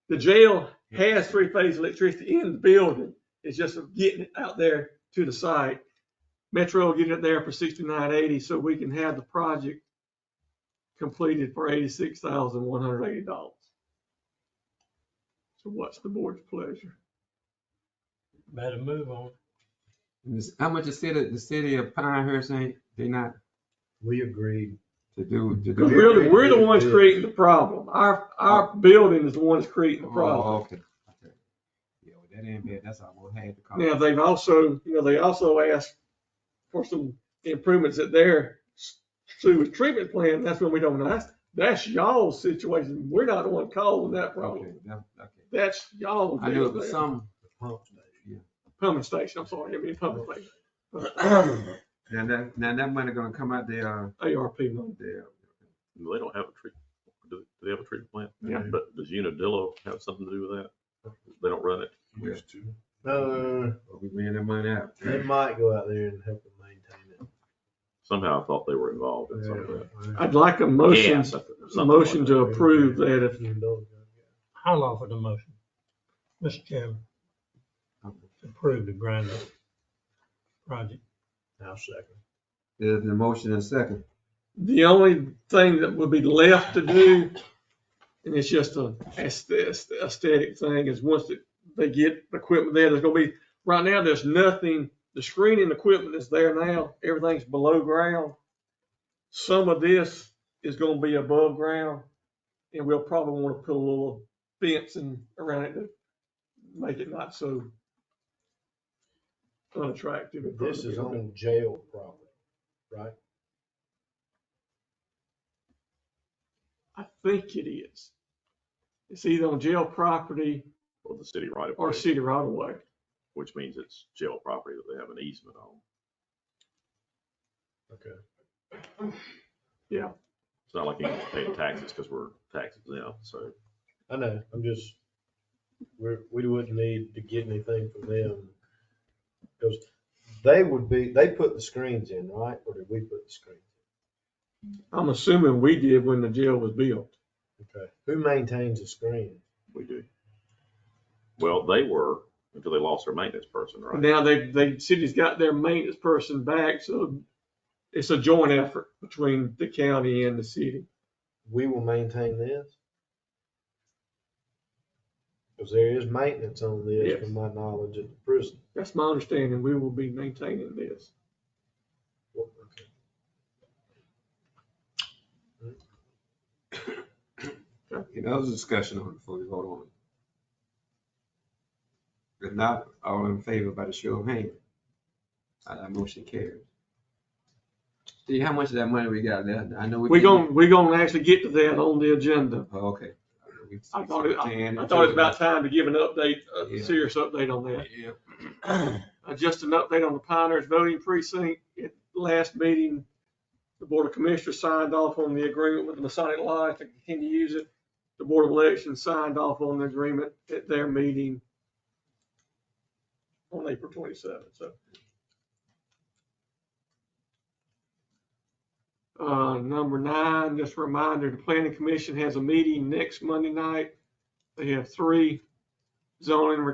The jail has 3-phase electricity in the building. It's just getting it out there to the site. Metro will get it there for $69.80 so we can have the project completed for $86,180. So what's the board's pleasure? Better move on. How much the city of Pinehurst ain't, they not We agreed. to do? Because we're the ones creating the problem. Our building is the one that's creating the problem. Oh, okay. Okay. Yeah, well, that ain't bad. That's all we'll have to call. Now, they've also, they also asked for some improvements at their sewage treatment plant. That's when we don't know. That's y'all's situation. We're not the one causing that problem. Okay, okay. That's y'all's. I know it was deal. some. Pumping station, I'm sorry, I mean pumping station. Now that money gonna come out there. ARP money. There. They don't have a treatment. Do they have a treatment plant? Yeah. But does Unadillo have something to do with that? They don't run it. Used to. No, We ran that money out. they might go out there and help them maintain it. Somehow I thought they were involved in some of that. I'd like a motion, Yeah, a motion to approve that if, I'll offer the motion. Mr. Chairman, to approve the grinder project. I'll second. There's the motion and second. the only thing that would be left to do, and it's just a aesthetic thing, is once they get equipment there, there's gonna be, right now, there's nothing, the screening equipment is there now, everything's below ground. Some of this is gonna be above ground, and we'll probably wanna put a little fencing around it to make it not so unattractive. This is on jail property, right? I think it is. It's either on jail property Or the city right of or way, city right of way. which means it's jail property that they have an easement on. Okay. Yeah. It's not like you pay taxes because we're tax exempt, so. I know, I'm just, we wouldn't need to get anything from them. Because they put the screens in, right? Or did we put the screens I'm assuming we did when the jail was built. in? Okay. Who maintains the screen? We do. Well, they were until they lost their maintenance person, right? Now city's got their maintenance person back, so it's a joint effort between the county and the city. We will maintain this? Because there is maintenance on this, Yes. from my knowledge, at the prison. That's my understanding. We will be maintaining this. Any other discussion on it before we vote on it? If not, all in favor by the show of hands. That motion carries. Steve, how much of that money we got there? I know We're gonna actually get to that on the agenda. Oh, okay. I thought it's about time to give an update, a serious update on that. Yeah. Just an update on the Pinehurst voting precinct. At the last meeting, the Board of Commissioners signed off on the agreement with the Masonic Lodge to continue to use it. The Board of Elections signed off on the agreement at their meeting on April 27th. So, number 9, just a reminder, the Planning Commission has a meeting next Monday night. They have 3 zoning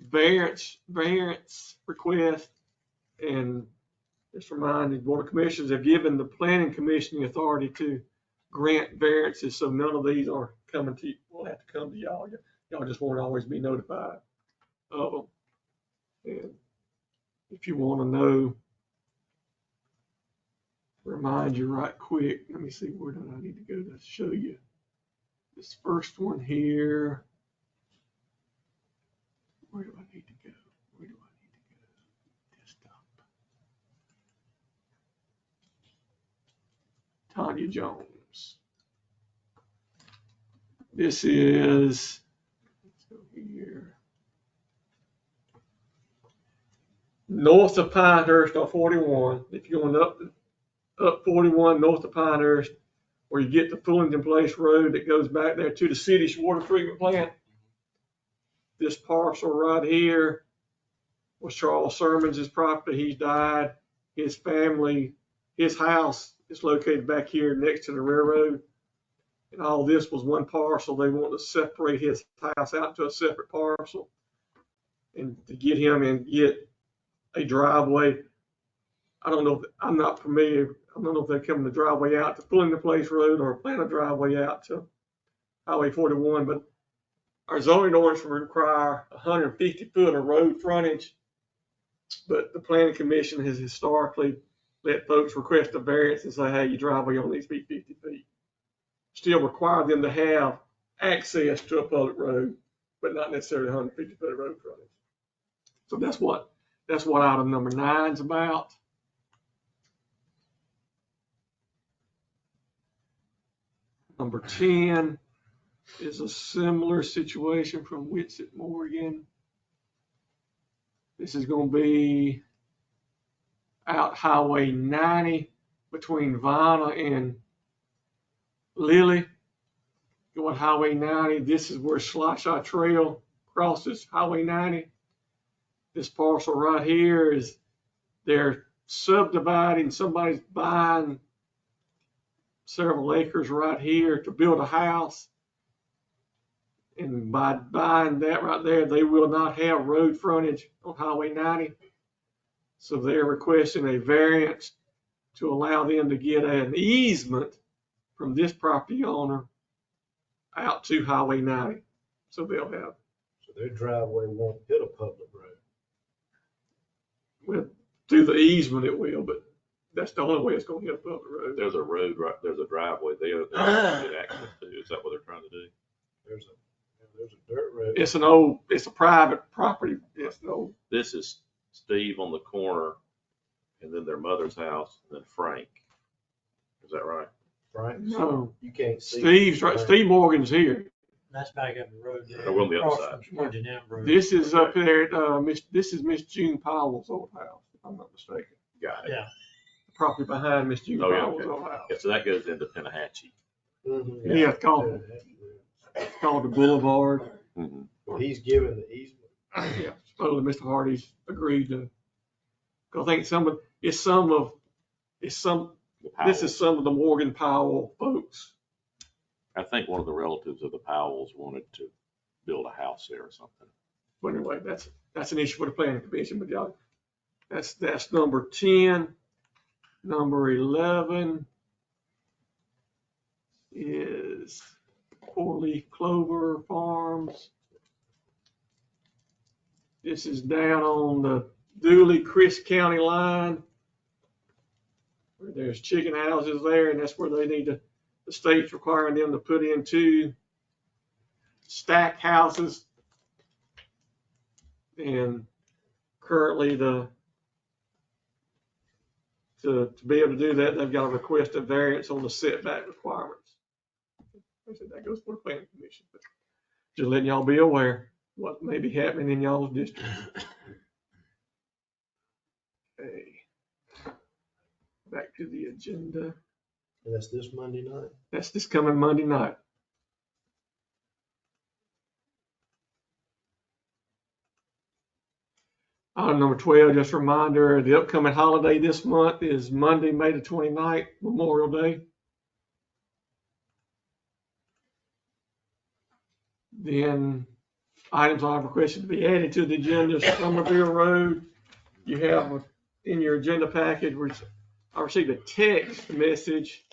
variance requests. And just remind the Board of Commissioners have given the Planning Commission the authority to grant variances, so none of these are coming to, will have to come to y'all. Y'all just won't always be notified of them. And if you want to know, remind you right quick, let me see, where do I need to go to show you? This first one here. Where do I need to go? Where do I need to go? Desktop. Tanya Jones. This is, let's go here. North of Pinehurst on 41. If you're going up 41 north of Pinehurst, where you get to Fullington Place Road that goes back there to the city's water treatment plant. This parcel right here was Charles Sermons' property. He's died. His family, his house is located back here next to the railroad. And all this was one parcel. They want to separate his house out to a separate parcel and to get him and get a driveway. I don't know. I'm not familiar. I don't know if they're coming the driveway out to Fullington Place Road or plan a driveway out to Highway 41, but our zoning ordinance require 150 foot of road frontage, but the planning commission has historically let folks request a variance and say, hey, your driveway only needs to be 50 feet. Still require them to have access to a public road, but not necessarily 150 foot of road frontage. So that's what item number 9 is about. Number 10 is a similar situation from Whitsett, Morgan. This is going to be out Highway 90 between Vanna and Lily. Going Highway 90. This is where Slashot Trail crosses Highway 90. This parcel right here is they're subdividing. Somebody's buying several acres right here to build a house. And by buying that right there, they will not have road frontage on Highway 90. So they're requesting a variance to allow them to get an easement from this property owner out to Highway 90. So they'll have. So their driveway won't hit a public road. Well, through the easement it will, but that's the only way it's going to hit a public road. There's a road, right, there's a driveway there that they get access to. Is that what they're trying to do? There's a dirt road. It's a private property. It's an old. This is Steve on the corner, and then their mother's house, and then Frank. Is that right? Frank? No. You can't see. Steve's right. Steve Morgan's here. That's back up the road there. We're on the other Across side. from Georgia Dam Road. This is up there at this is Miss June Powell's old house, if I'm not mistaken. Got it. Yeah. The property behind Miss June Oh, yeah, Powell's okay. old house. Yeah, so that goes into Penahatchee. Mhm. Yeah, it's called the Boulevard. Mm-hmm. Well, he's given the easement. Yeah, supposedly Mr. Hardy's agreed to. Cause I think this is some of the Morgan Powell folks. I think one of the relatives of the Powells wanted to build a house there or something. But anyway, that's an issue for the planning commission, but y'all, that's number 10. Number 11 is 4-leaf clover farms. This is down on the Dooley-Chris County line. Where there's chicken houses there, and that's where they need to, the state's requiring them to put in 2 stacked houses. And currently to be able to do that, they've got to request a variance on the setback requirements. I said that goes for the planning commission, but just letting y'all be aware what may be happening in y'all's district. Okay. Back to the agenda. And that's this Monday night? That's this coming Monday night. Item number 12, just a reminder, the upcoming holiday this month is Monday, May the 29th, Memorial Day. Then items I have requested to be added to the agenda, Somerville Road. You have in your agenda package, which I received a text message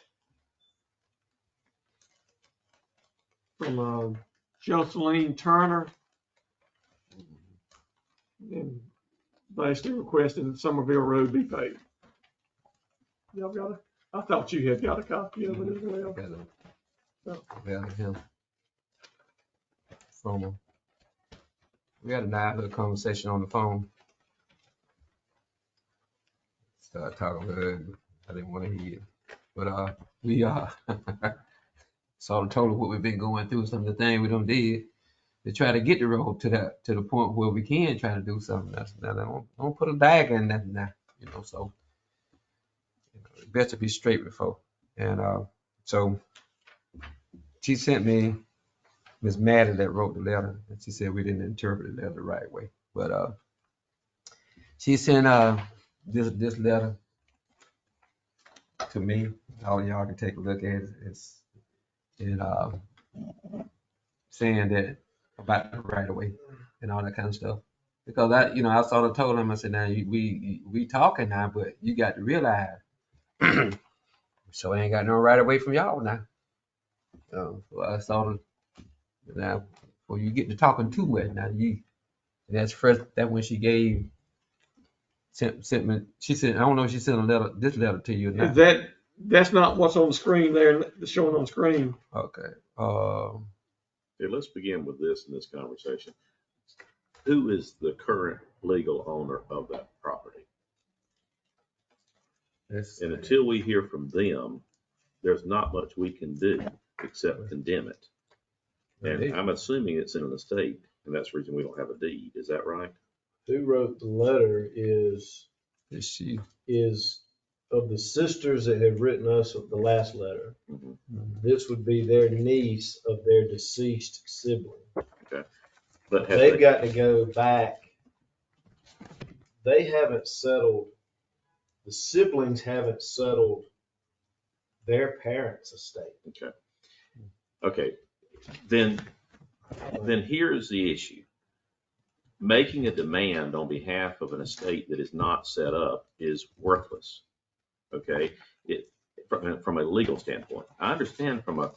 from Jocelyn Turner. And basically requesting that Somerville Road be paved. Y'all got it? I thought you had got a copy of it as well. We had a nice little conversation on the phone. Started talking with her. I didn't want to hear it. But we sort of told her what we've been going through, some of the things we done did to try to get the road to the point where we can try to do something. Don't put a dagger in that now, so it's best to be straight before. And so she sent me Miss Maddie that wrote the letter, and she said we didn't interpret the letter the right way. But she sent this letter to me. All y'all can take a look at it. It's saying that about the right of way and all that kind of stuff. Because I sort of told him, I said, now we talking now, but you got to realize, so I ain't got no right of way from y'all now. So I sort of, or you get to talking too much. Now and that's first, that when she sent me, she said, I don't know if she sent this letter to you or not. That's not what's on the screen there, that's showing on the screen. Okay. Okay, let's begin with this in this conversation. Who is the current legal owner of that property? And until we hear from them, there's not much we can do except condemn it. And I'm assuming it's in an estate, and that's the reason we don't have a deed. Is that right? Who wrote the letter is she of the sisters that have written us the last letter. Mm-hmm. This would be their niece of their deceased sibling. Okay. But They've got to go back. They haven't settled, the siblings haven't settled their parents' estate. Okay. Okay. Then here's the issue. Making a demand on behalf of an estate that is not set up is worthless. Okay. From a legal standpoint, I understand from a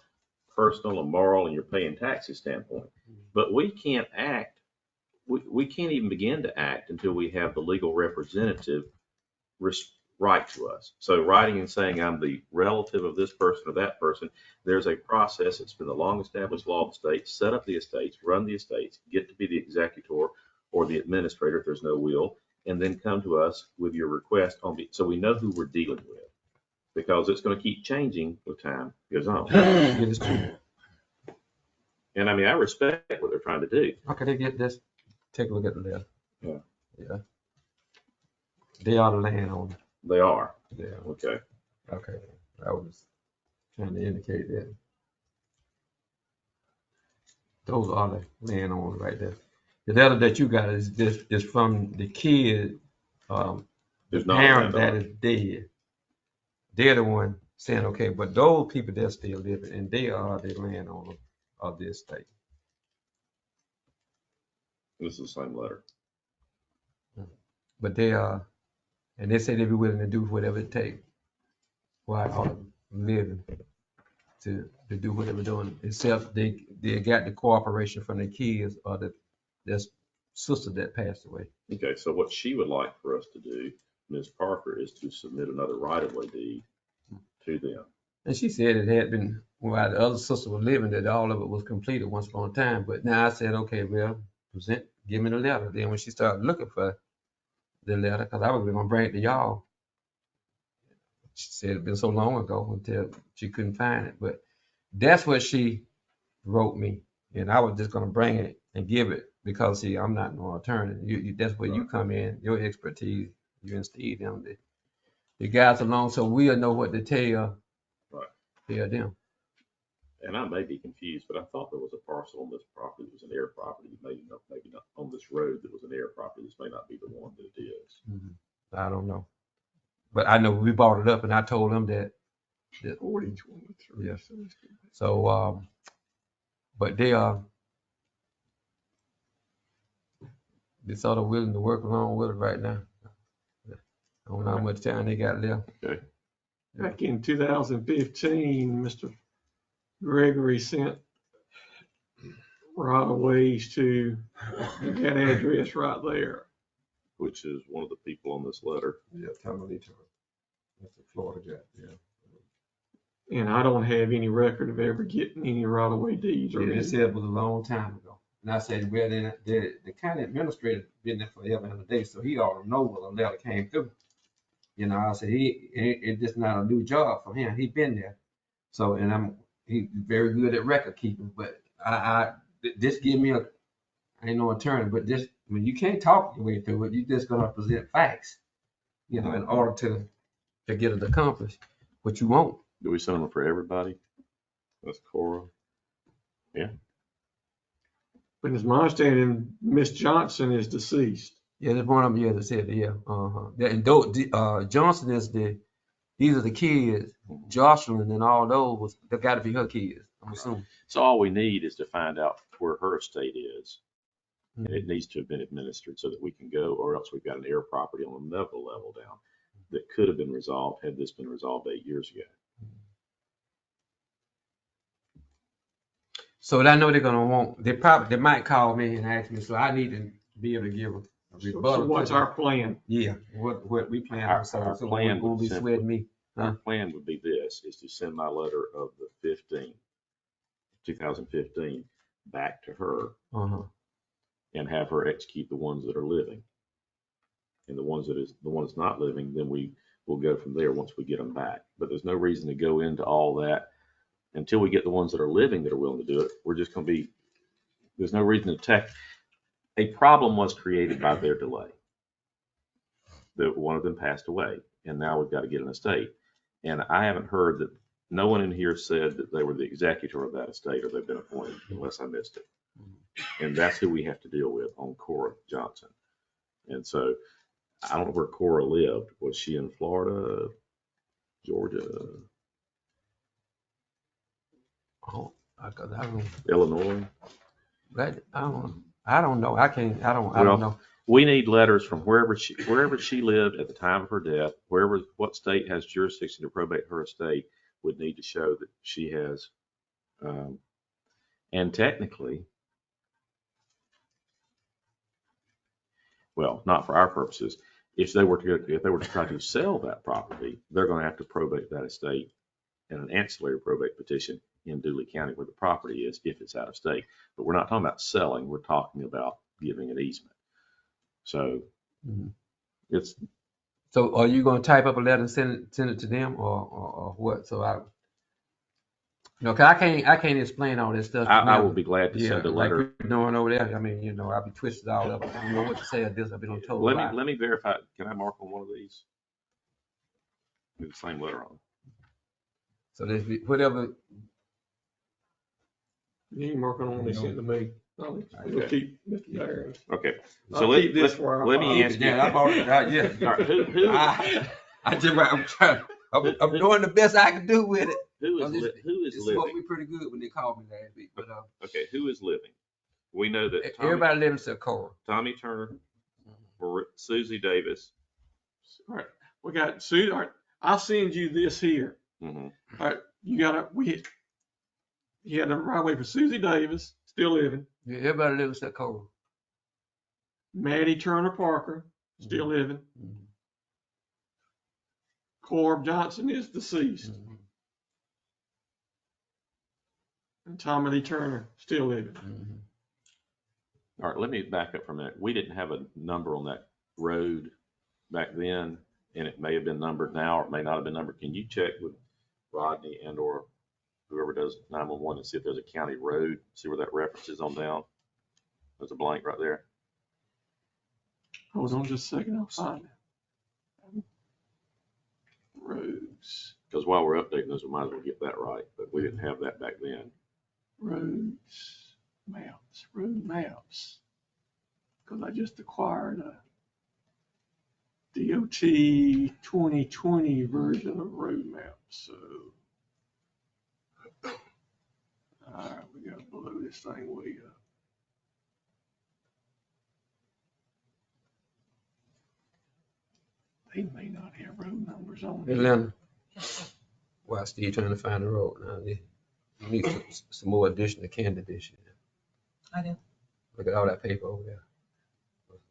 personal, a moral, and you're paying taxes standpoint, but we can't act. We can't even begin to act until we have the legal representative write to us. So writing and saying I'm the relative of this person or that person, there's a process. It's been the long established law of the state. Set up the estates, run the estates, get to be the executor or the administrator if there's no will, and then come to us with your request so we know who we're dealing with, because it's going to keep changing with time goes on. And I mean, I respect what they're trying to do. Okay, they get this. Take a look at the letter. Yeah. Yeah. They are the landowner. They are. Yeah. Okay. Okay. I was trying to indicate that. Those are the landowners right there. The letter that you got is from the kid, the parent that is dead. They're the one saying, okay, but those people, they're still living, and they are the landowner of this estate. This is the same letter. But they are, and they say they'd be willing to do whatever it takes while all living to do whatever they're doing, except they got the cooperation from the kids or their sister that passed away. Okay, so what she would like for us to do, Ms. Parker, is to submit another right-of-way deed to them. And she said it had been, while the other sister was living, that all of it was completed once upon a time. But now I said, okay, well, give me the letter. Then when she started looking for the letter, because I was going to bring it to y'all, she said it'd been so long ago until she couldn't find it. But that's what she wrote me. And I was just going to bring it and give it because, see, I'm not no attorney. That's where you come in, your expertise. You instead them the guys along, so we'll know what to tell them. And I may be confused, but I thought there was a parcel on this property that was an air property. Maybe not on this road that was an air property. This may not be the one that it is. Mm-hmm. I don't know. But I know we brought it up and I told them that 4023. Yes. So, but they sort of willing to work along with it right now. I don't know how much time they got left. Okay. Back in 2015, Mr. Gregory sent right-of-ways to that address right there. Which is one of the people on this letter. Yeah, totally true. That's the Florida guy, yeah. And I don't have any record of ever getting any right-of-way deeds or Yeah, they anything. said it was a long time ago. And I said, well, then the county administrator been there forever and a day, so he ought to know when the letter came through. You know, I said, it's just not a new job for him. He been there. So, and he's very good at record keeping, but this give me I ain't no attorney, but this, I mean, you can't talk your way through it. You just gonna present facts, you know, in order to get it accomplished, what you want. Do we send them for everybody? That's Cora. Yeah. But it's my understanding, Miss Johnson is deceased. Yeah, there's one of them, yeah, that said, yeah, and Johnson is these are the kids, Jocelyn and all those, they gotta be her kids, I'm assuming. So all we need is to find out where her estate is. Mm-hmm. And it needs to have been administered so that we can go, or else we've got an air property on another level down that could have been resolved had this been resolved 8 years ago. So I know they're gonna want, they might call me and ask me, so I need to be able to give a So rebuttal. what's to them. our plan? Yeah, what we plan Our on, so plan we won't would be simply- sweating me. Our plan would be this, is to send my letter of the 2015, back to her Uh-huh. and have her execute the ones that are living. And the ones not living, then we will go from there once we get them back. But there's no reason to go into all that until we get the ones that are living that are willing to do it. We're just going to be, there's no reason to attack. A problem was created by their delay. That one of them passed away, and now we've got to get an estate. And I haven't heard that, no one in here said that they were the executor of that estate or they've been appointed, unless I missed it. And that's who we have to deal with on Cora Johnson. And so I don't know where Cora lived. Was she in Florida, Georgia, Oh, I don't, Illinois? I don't know. I don't know. We need letters from wherever she lived at the time of her death, what state has jurisdiction to probate her estate would need to show that she has, and technically, well, not for our purposes. If they were to try to sell that property, they're going to have to probate that estate in an ancillary probate petition in Dooley County where the property is, if it's out of state. But we're not talking about selling. We're talking about giving an easement. So it's. So are you gonna type up a letter and send it to them or what? So cause I can't explain all this stuff. I will be glad to send a letter. Like you're doing over there. I mean, I'll be twisted all up. I don't know what to say of this. I've been told. Let me verify. Can I mark on one of these? With the same letter on. So there's whatever. You ain't marking on they sent to me. We'll keep Mr. Barron. Okay. I'll So keep this for our let me file. ask you. Yeah, I've already. Yeah. All right, who I'm trying. I'm doing the best I can do with it. is It smoked living? me pretty good when they called me last week. But Okay, who is living? We know that everybody lives except Cora. Tommy Turner, or Susie Davis. All right, we got Sue. All right, I'll send you this here. Mm-hmm. All right, you had a right away for Susie Davis, still living. Yeah, everybody lives except Cora. Maddie Turner Parker, still living. Corb Johnson is deceased. And Tommy Lee Turner, still living. All right, let me back up for a minute. We didn't have a number on that road back then, and it may have been numbered now, or it may not have been numbered. Can you check with Rodney and or whoever does 911 and see if there's a county road, see where that reference is on down? There's a blank right there. Hold on just a second, I'll find it. Roads, Because while we're updating this, we might as well get that right, but we didn't have that back then. roads, road maps. Because I just acquired a DOT 2020 version of road maps, so. All right, we gotta blow this thing way up. They may not have road numbers on Hey, it. Leonard. While Steve trying to find the road now, you need some more additional candy this year. I do. Look at all that paper over there.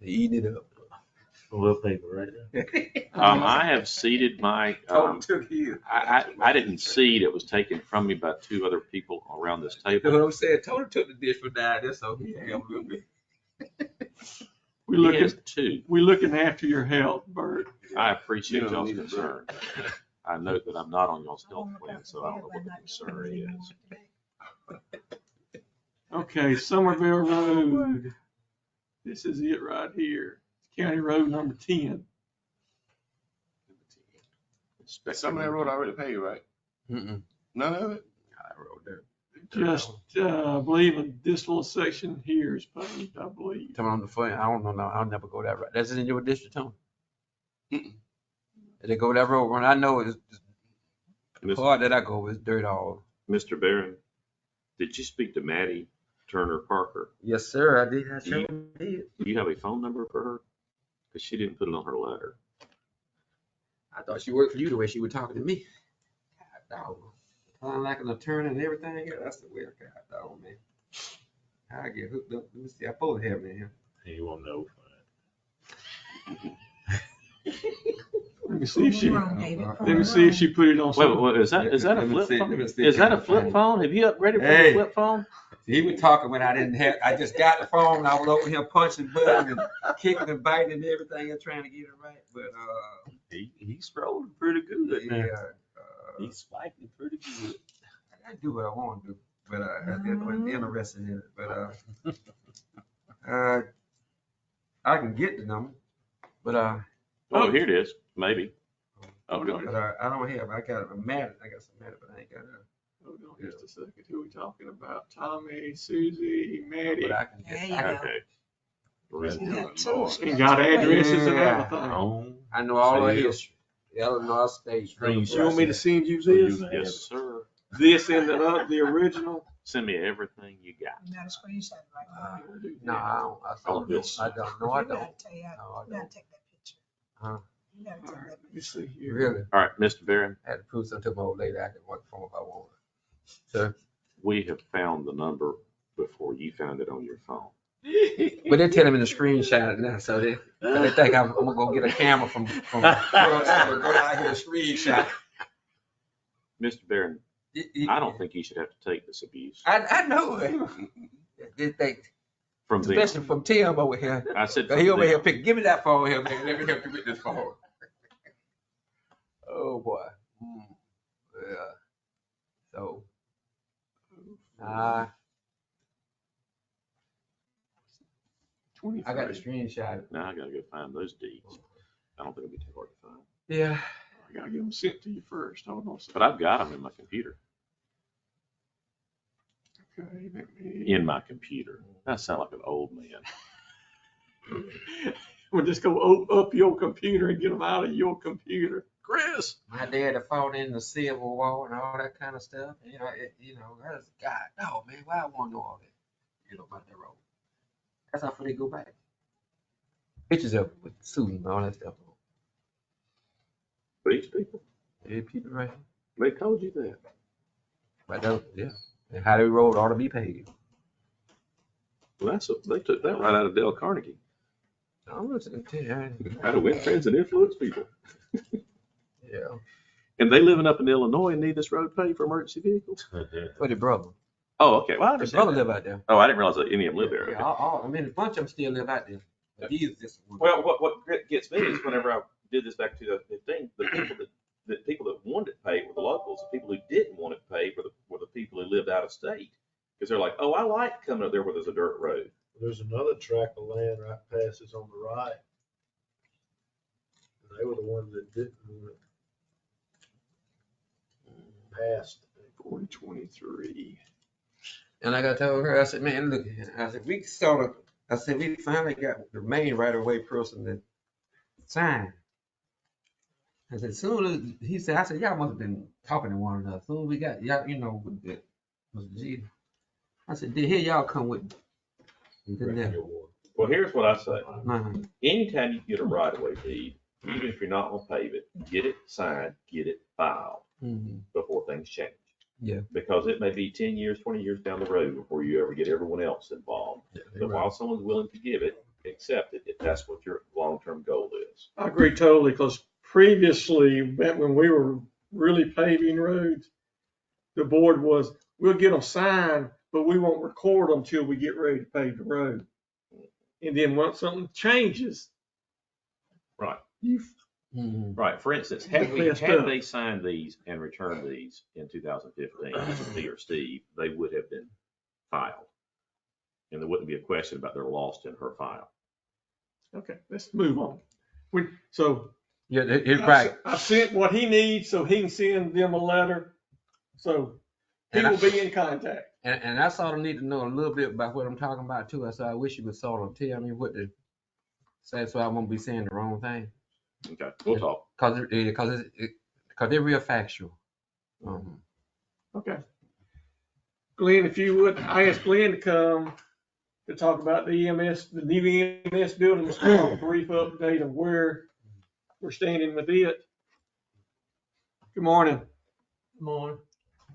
They eating it up. A little paper right there. I have seeded my, took you. I didn't seed, it was taken from me by two other people around this You know table. what I'm saying? Tony took the dish from down there, so he had a little bit. We He looking, has two. we looking after your health, Bert. I appreciate You don't y'all's need a concern. I note that I'm not on y'all's health plan, so I don't know what the concern is. Okay, Somerville Road. This is it right here. County Road number 10. Some of that road already paid, right? Mm-mm. None of it? I wrote that. Just, I believe this little section here is paved, I believe. Coming on the front, I don't know. No, I'll never go that route. That's in your district, Tony. Mm-mm. They go that road. When I know it's the Mr. part that I go is dirt all. Mr. Barron, did you speak to Maddie Turner Parker? Yes, sir. I did. I sure did. Do you have a phone number for her? Because she didn't put it on her letter. I thought she worked for you the way she was talking to me. God, dog. Sound like an attorney and everything. Yeah, that's the way I got on, man. I get hooked up. Let me see. I supposed to have it in here. You won't know. Let me see if she, Wrong, David. let me see if she put it on. Wait, some- wait, is that a Let me flip see, phone? let me see. Is that a flip phone? Have you upgraded from Hey. a flip phone? He was talking when I didn't have, I just got the phone. I was over here punching buttons and kicking and biting and everything and trying to get it right. But, He's scrolling pretty good yeah, now. He's spiking pretty good. I do what I want to do, but I'm interested in it. But I can get the number, but Oh, here it is. Maybe. Oh, no. but I don't have. I got some matter, but I ain't got it. Hold on just a second. Who we talking about? Tommy, Susie, Maddie. But I can There get. you I, go. Okay. You got two. Lord. And got addresses and Yeah. everything. Oh, I know all So the you- history. Illinois State. Screenshot. You want me to send you so this? yes, sir. This and the original? Send me everything you got. You got a screenshot right now. No, I don't. Oh, this. I don't. No, I You don't. gotta take out, No, I you gotta don't. take that picture. Huh? You gotta take All right, that let me picture. see here. Really? All right, Mr. Barron, I had to prove something to my old lady. I can work from if I want. So, we have found the number before you found it on your phone. but they're telling me to screenshot it now, so they think I'm gonna go get a camera from go out here and screenshot. Mr. Barron, it. I don't think you should have to take this abuse I know it. They think, from them. especially from Tim over here. I said, He from over here them. give me that phone here, man. Let me help you with this phone. Oh boy. Yeah. So, I got the screenshot. Now I gotta go find those deeds. I don't think it'll be too hard to find. Yeah. I gotta get them sent to you first. Hold on a second. But I've got them in my computer. Okay, let me. In my computer. That sounds like an old man. We'll just go up your computer and get them out of your computer. Chris. My dad had fought in the Civil War and all that kind of stuff. That's God, no man, why I want to know all that? About that road. That's how they go back. Pictures of with Susan and all that stuff. These people, Yeah, people right here. they told you that. But yeah. And how they road ought to be paid. Well, they took that right out of Dale Carnegie. I'm gonna tell you. How to win friends and influence people. Yeah. And they living up in Illinois and need this road paved for emergency vehicles? For the brother. Oh, okay. Well, I The understand. brother live out there. Oh, I didn't realize that any of them live there. Yeah, I mean, a bunch of them still live out there. But these just. Well, what gets me is whenever I did this back in 2015, the people that wanted it paid were the locals. The people who didn't want it paid were the people who lived out of state. Because they're like, oh, I like coming up there where there's a dirt road. There's another tract of land right past us on the right. And they were the ones that didn't want it passed. 2023. And like I told her, I said, man, look, I said, we finally got the main right of way person that signed. I said, soon as he said, I said, y'all must have been talking to one another. Soon as we got y'all, with the Mr. G. I said, here y'all come with me. And then there. Well, here's what I say. Uh-huh. Anytime you get a right-of-way deed, even if you're not going to pave it, get it signed, get it filed Mhm. before things change. Yeah. Because it may be 10 years, 20 years down the road before you ever get everyone else involved. But while someone's willing to give it, accept it if that's what your long-term goal is. I agree totally, because previously, back when we were really paving roads, the board was, we'll get them signed, but we won't record them till we get ready to pave the road. And then once something changes, Right. Mhm. Right. For instance, Get messed up. they signed these and returned these in 2015 to me or Steve, they would have been filed. And there wouldn't be a question about they're lost in her file. okay, let's move on. Yeah, it's right. I sent what he needs so he can send them a letter. So he And will be in contact. And I sort of need to know a little bit about what I'm talking about too. So I wish you would sort of tell me what to say so I won't be saying the wrong thing. Okay, we'll talk. Because they're real factual. Okay. Glenn, if you would, I asked Glenn to come to talk about the EMS, the new EMS building, just a brief update of where we're standing with it. Good morning. Good morning.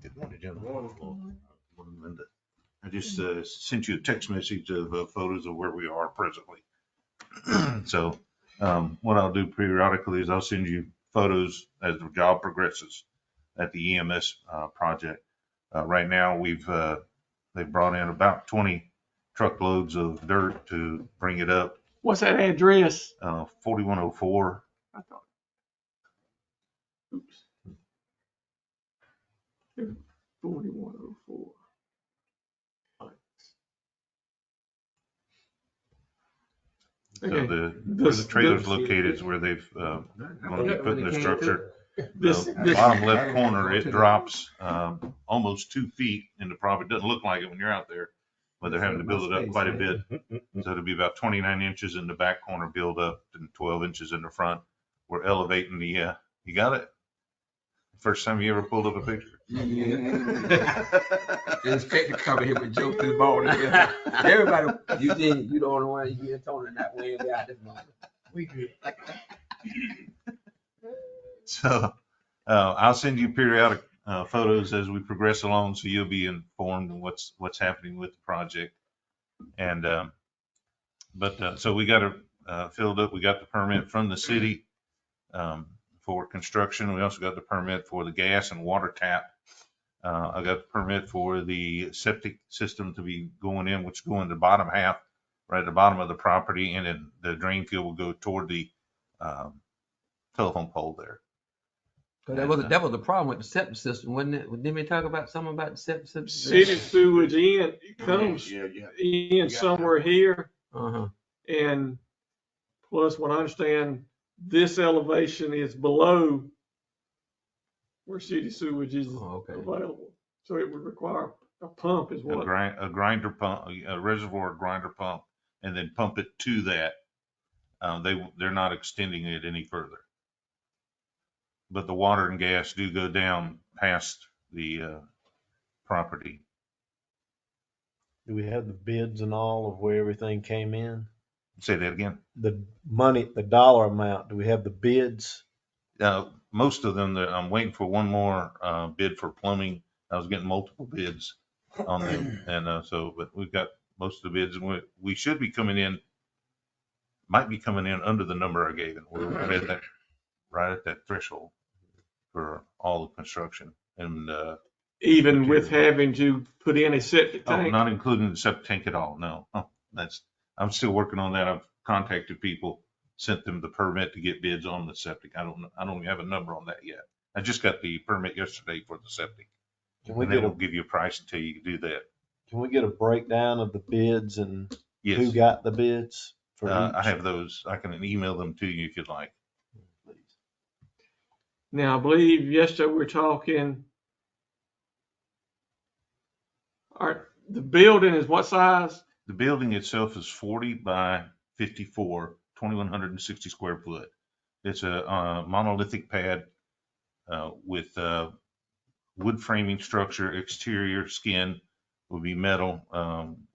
Good morning, gentlemen. Morning, Linda. I just sent you a text message of photos of where we are presently. So what I'll do periodically is I'll send you photos as the job progresses at the EMS project. Right now, they've brought in about 20 truckloads of dirt to bring it up. What's that address? 4104. I thought. Oops. 4104. So Okay. where the trailer's located is where they've going to be putting the structure. This Bottom left corner, it drops almost 2 feet into property. It doesn't look like it when you're out there, but they're having to build it up quite a bit. So it'll be about 29 inches in the back corner build up and 12 inches in the front. We're elevating the, you got it? First time you ever pulled up a picture? The inspector coming here with jokes this morning. Everybody, you the only one, you and Tony not weighing me out this morning. We good. So I'll send you periodic photos as we progress along, so you'll be informed of what's happening with the project. And so we got it filled up. We got the permit from the city for construction. We also got the permit for the gas and water tap. I got the permit for the septic system to be going in, which go in the bottom half, right at the bottom of the property, and then the drain field will go toward the telephone pole there. So that was the problem with the septic system, wasn't it? Didn't we talk about something about the septic system? city sewage comes in somewhere here. Uh-huh. And plus, what I understand, this elevation is below where city sewage is available. So it would require a pump is what? A grinder pump, a reservoir grinder pump, and then pump it to that. They're not extending it any further. But the water and gas do go down past the property. Do we have the bids and all of where everything came in? Say that again. The money, the dollar amount, do we have the bids? Most of them, I'm waiting for one more bid for plumbing. I was getting multiple bids on them. And but we've got most of the bids, and we should be might be coming in under the number I gave. And we're right at that threshold for all the construction. And even with having to put in a septic tank? Not including the septic tank at all, no. I'm still working on that. I've contacted people, sent them the permit to get bids on the septic. I don't have a number on that yet. I just got the permit yesterday for the septic. And they won't give you a price until you do that. Can we get a breakdown of the bids and Yes. who got the bids? I have those. I can email them to you if you'd like. Now, I believe yesterday we were talking, the building is what size? The building itself is 40 by 54, 2,160 square foot. It's a monolithic pad with wood framing structure. Exterior skin will be metal,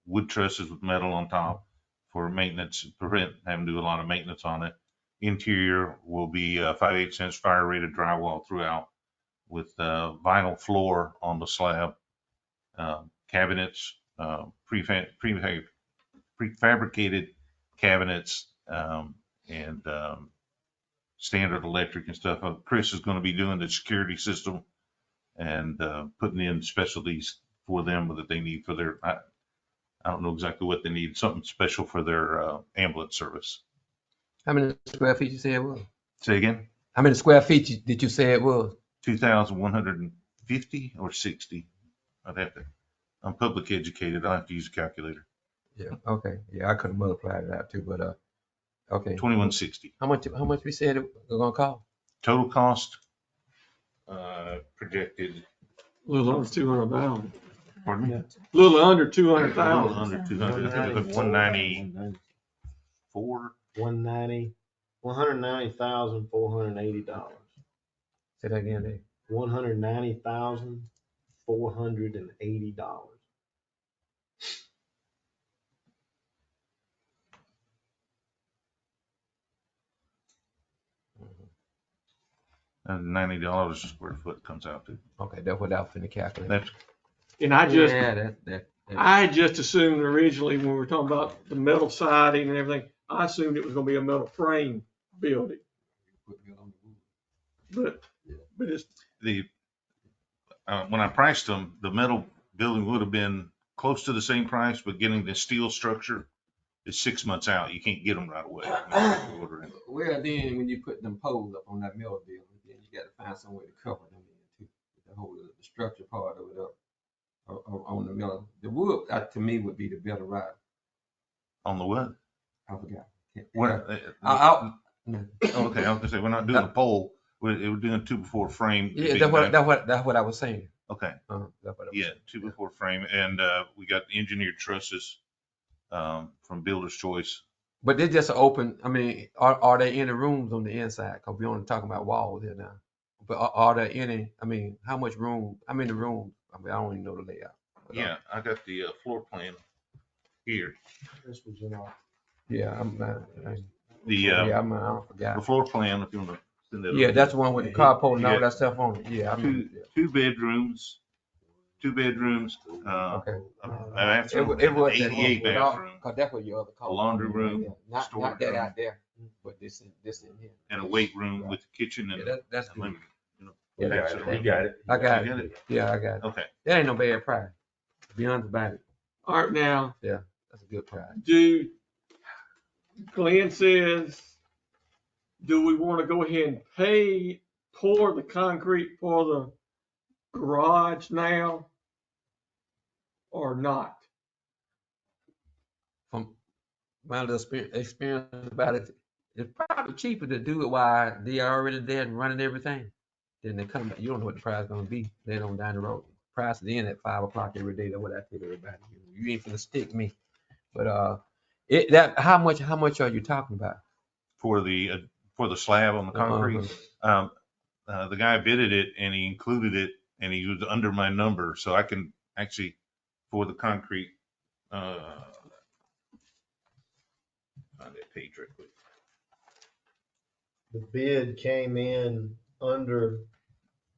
wood trusses with metal on top for maintenance, prevent having to do a lot of maintenance on it. Interior will be 5/8" fire rated drywall throughout with vinyl floor on the slab, cabinets, prefabricated cabinets, and standard electric and stuff. Chris is going to be doing the security system and putting in specialties for them that they need for their, I don't know exactly what they need, something special for their ambulance service. How many square feet you say it was? Say again? How many square feet did you say it was? 2,150 or 60. I'm public educated. I'll have to use a calculator. Yeah, okay. Yeah, I could have multiplied it out too, but okay. 2,160. How much we said it was gonna cost? Total cost projected. A little under 200,000. Pardon me? A little under A 200,000. little under 200. I think it was 194. $190,480. Say that again, Dave. $190,480. And $90 a square foot comes out to. Okay, that's what I was finna calculate. That's, And I just, Yeah, that. I just assumed originally when we were talking about the metal siding and everything, I assumed it was gonna be a metal frame building. But it's, when I priced them, the metal building would have been close to the same price, but getting the steel structure is 6 months out. You can't get them right away. Order it. Well, then when you put them poles up on that mill building, then you gotta find some way to cover them in too. The whole, the structure part of it up on the mill. The wood, to me, would be the better ride. On the what? I forgot. Okay, I was gonna say, we're not doing a pole, we're doing a 2x4 frame. Yeah, that's what I was saying. Okay, That's what I was yeah, 2x4 frame, and we got engineered trusses from Builder's Choice. But they're just open. I mean, are there any rooms on the inside? Because we only talking about walls here now. But are there any? I mean, how much room? How many rooms? I mean, I don't even know the layout. But, Yeah, I got the floor plan here. This was in our. Yeah, I forgot. The floor plan, if you want to send that. Yeah, over. that's the one with the carport and all Yeah. that stuff on it. Yeah, I mean, Two bedrooms, okay. a bathroom, It was 88 bathroom, Cause that's what your other a laundry room, Yeah, not storage that room. out there, but this in here. and a weight room with the kitchen and. Yeah, that's and good. living room, you know. Yeah, That's that- it. you got it. I got You got it. Yeah, I got it. Okay. That ain't no bad price. Be honest about it. all right now, That's a good price. Glenn says, do we want to go ahead and pour the concrete for the garage now or not? From my little experience about it, it's probably cheaper to do it while they're already there and running everything. Then they come back. You don't know what the price is gonna be. They don't down the road. Price is in at 5 o'clock every day. That's what I tell everybody. You ain't finna stick me. But how much are you talking about? For the slab on the concrete. The guy bidded it and he included it and he was under my number, so I can actually, for the concrete, find that page real quick. The bid came in under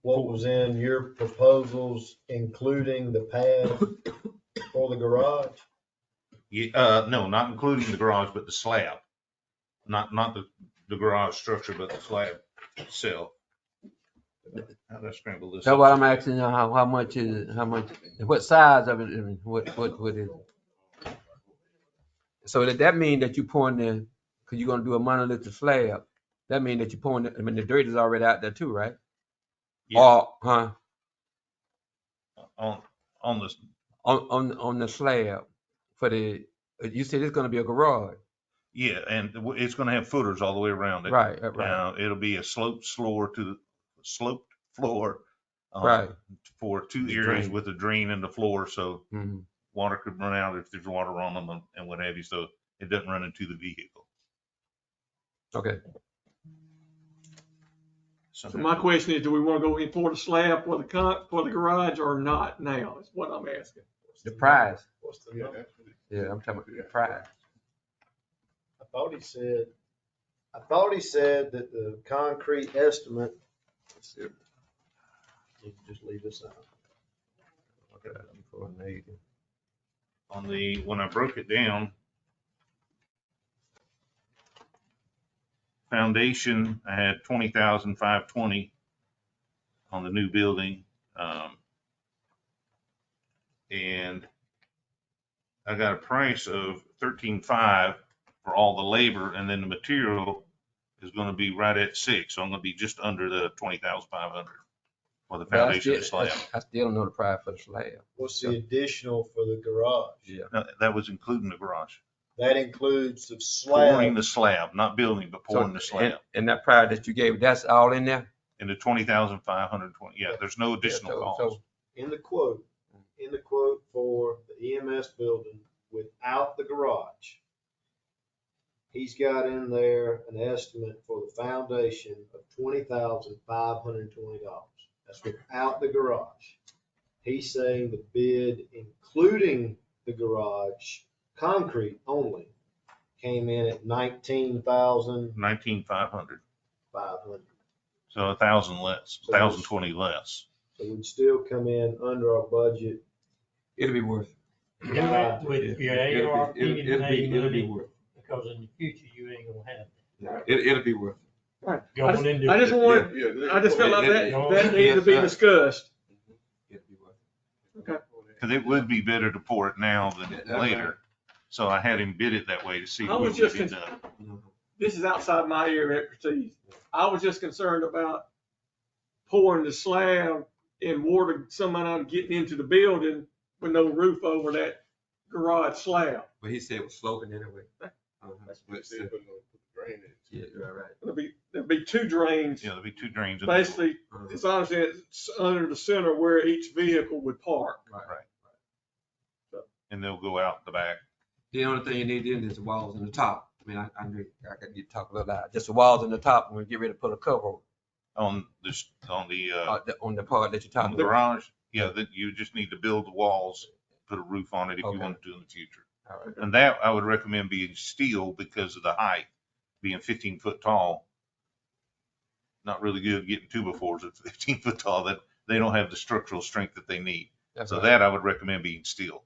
what was in your proposals, including the pad for the garage? Yeah, no, not including the garage, but the slab. Not the garage structure, but the slab itself. How did I scramble this? That's up? what I'm asking you. How much is it? How much? What size of it? I mean, what is it? So that mean that you pouring the, because you're gonna do a monolithic slab. That mean that you pouring. I mean, the dirt is already out there too, right? Yeah. Or On the on the slab for the. You said it's gonna be a garage. Yeah, and it's going to have footers all the way around it. Right. It'll be a sloped floor Right. for two The areas drain. with a drain in the floor, so Mhm. water could run out if there's water on them and what have you, so it doesn't run into the vehicle. Okay. So my question is, do we want to go ahead and pour the slab for the garage or not now? Is what I'm asking. The price. What's the number? Yeah, I'm talking about the price. I thought he said that the concrete estimate. Let's see. You can just leave this out. When I broke it down, foundation, I had 20,520 on the new building. And I got a price of 13,500 for all the labor, and then the material is going to be right at 6. So I'm going to be just under the 20,500 for the foundation slab. I still don't know the price for the slab. What's the additional for the garage? Yeah. No, that was including the garage. That includes the Pouring slab. the slab, not building, but pouring the slab. And that price that you gave, that's all in there? In the 20,520. Yeah, there's no additional cost. So In the quote for the EMS building without the garage, he's got in there an estimate for the foundation of $20,520. That's without the garage. He's saying the bid, including the garage, concrete only, came in at $19,500. 19,500. So 1,000 less, So 1,020 less. So we'd still come in under our budget. It'll be worth it. Do it with your ARP It'll be money, worth because in the future, you ain't gonna have it. It'll be worth it. Right. Going into. I just want, I just felt like that needed to be discussed. It'll be worth it. Okay. Because it would be better to pour it now than later. So I had him bid it that way to see I what was would just be done. This is outside my area of expertise. I was just concerned about pouring the slab and water somehow not getting into the building with no roof over that garage slab. But he said it was sloping anyway. Yeah, you're right. There'll be two drains. Yeah, there'll be two drains. in the- Basically, it's honestly, it's under the center where each vehicle would park. Right. And they'll go out the back. The only thing you need in is the walls in the top. I mean, I knew I could need to talk a little loud. Just the walls in the top, and we get ready to put a cover On the on the part that you're on talking the about. garage, yeah, that you just need to build the walls, put a roof on it if you Okay. want to in the future. All right. And that I would recommend being steel because of the height, being 15 foot tall. Not really good getting 2x4s at 15 foot tall. That they don't have the structural strength that they need. That's So right. that I would recommend being steel.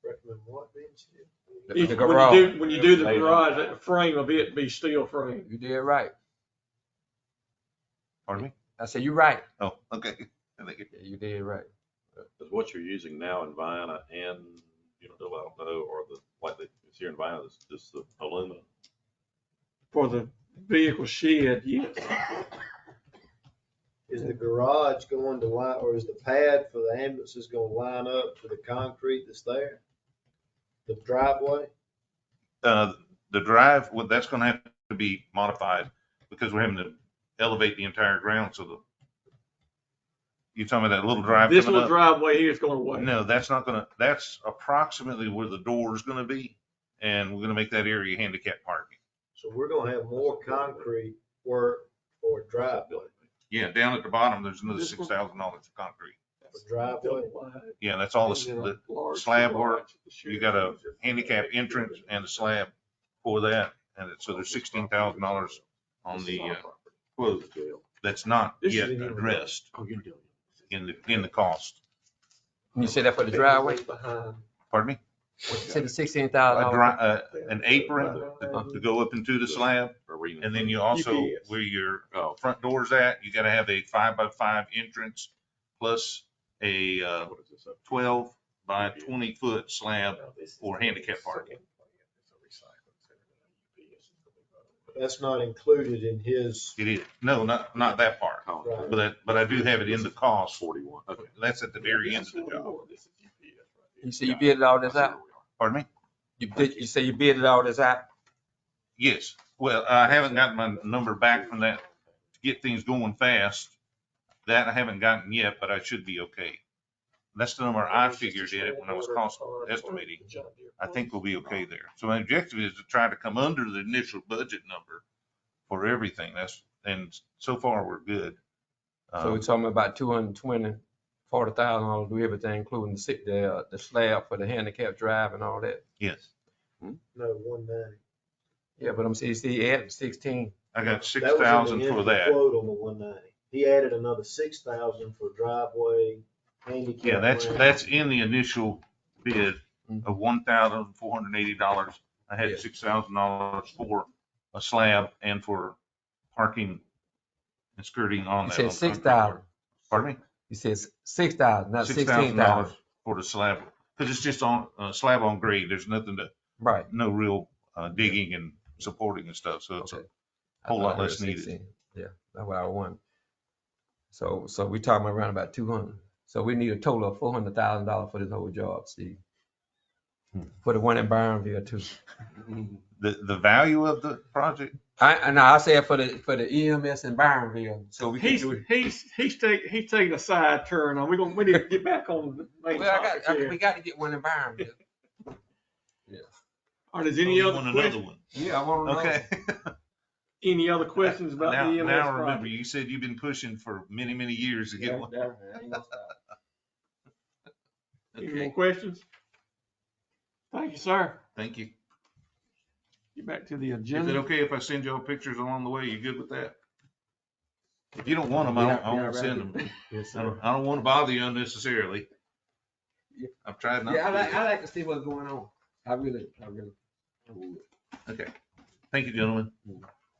Recommend what being steel? The garage. When you do the garage, that the frame of it be steel frame. You did right. Pardon me? I said, you're right. Oh, okay. I think Yeah, you did right. Because what you're using now in Vienna and, I don't know, or like it's here in Vienna, it's just the aluminum. For the vehicle shed, yes. Is the garage going to line, or is the pad for the ambulances going to line up to the concrete that's there? The driveway? the drive, well, that's going to have to be modified because we're having to elevate the entire ground. So you're talking about that little drive This coming little up? driveway here is going away. No, that's not going to, that's approximately where the door is going to be. And we're going to make that area handicap parking. So we're going to have more concrete work for a driveway. Yeah, down at the bottom, there's another $6,000 of concrete. For driveway. Yeah, that's all the slab work. You got a handicap entrance and a slab for that. And so there's $16,000 on the quote that's not yet addressed in the cost. You said that for the driveway? Pardon me? You said the $16,000. An apron to go up into the slab. And then you also, where your front door's at, you gotta have a 5x5 entrance plus a 12 by 20 foot slab for handicap parking. That's not included in his. It is. No, not that part. Right. But I do have it in the cost. 41. Okay, that's at the very end of the job. You say you bid all this out? Pardon me? You say you bid all this out? Yes. Well, I haven't gotten my number back from that to get things going fast. That I haven't gotten yet, but I should be okay. That's the number I figured in it when I was cost estimating. I think we'll be okay there. So my objective is to try to come under the initial budget number for everything. And so far we're good. So we're talking about $240,000 do everything, including the slab for the handicap drive and all that. Yes. No, 190. Yeah, but I'm saying, he added 16. I got That was in the 6,000 end for of the that. Quote on the 190. He added another 6,000 for driveway, handicap. Yeah, ramp. that's in the initial bid of $1,480. I had Yeah. $6,000 for a slab and for parking and skirting on You that. said on 6,000. Pardon me? He says 6,000, not $6,000 16,000. for the slab, because it's just on, slab on grade. There's nothing to, Right. no real digging and supporting and stuff, so it's a Okay. whole I lot heard less needed. 16. Yeah, that's what I want. So we talking around about 200. So we need a total of $400,000 for this whole job, Steve. For the one in Byronville too. The value of the project? I said for the EMS in Byronville, so we can do it. He's taking a side turn on. We need to get back on the main Well, topic here. we got to get one in Byronville. Are there any You other want another questions? one? Yeah, I want to know. Okay. Any other questions about the EMS Now remember, project? you said you've been pushing for many, many years to get one. Any Okay. more questions? Thank you, sir. Thank you. Get back to the Is it agenda. okay if I send y'all pictures along the way? You good with that? If you don't want them, I won't send them. Yes, I sir. don't want to bother you unnecessarily. I've tried not Yeah, to. I like to see what's going on. I really would. Okay. Thank you, gentlemen.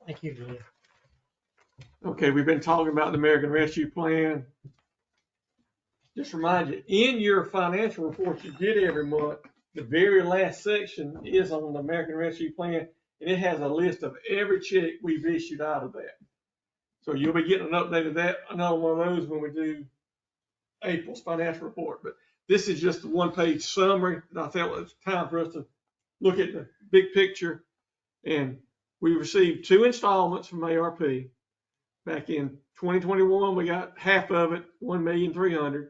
Thank you, Glenn. Okay, we've been talking about the American Rescue Plan. Just remind you, in your financial report you get every month, the very last section is on the American Rescue Plan, and it has a list of every check we've issued out of that. So you'll be getting an update of that, another one of those when we do April's financial report. But this is just a one-page summary, and I felt it was time for us to look at the big picture. And we received 2 installments from ARP. Back in 2021, we got half of it, $1,300,000.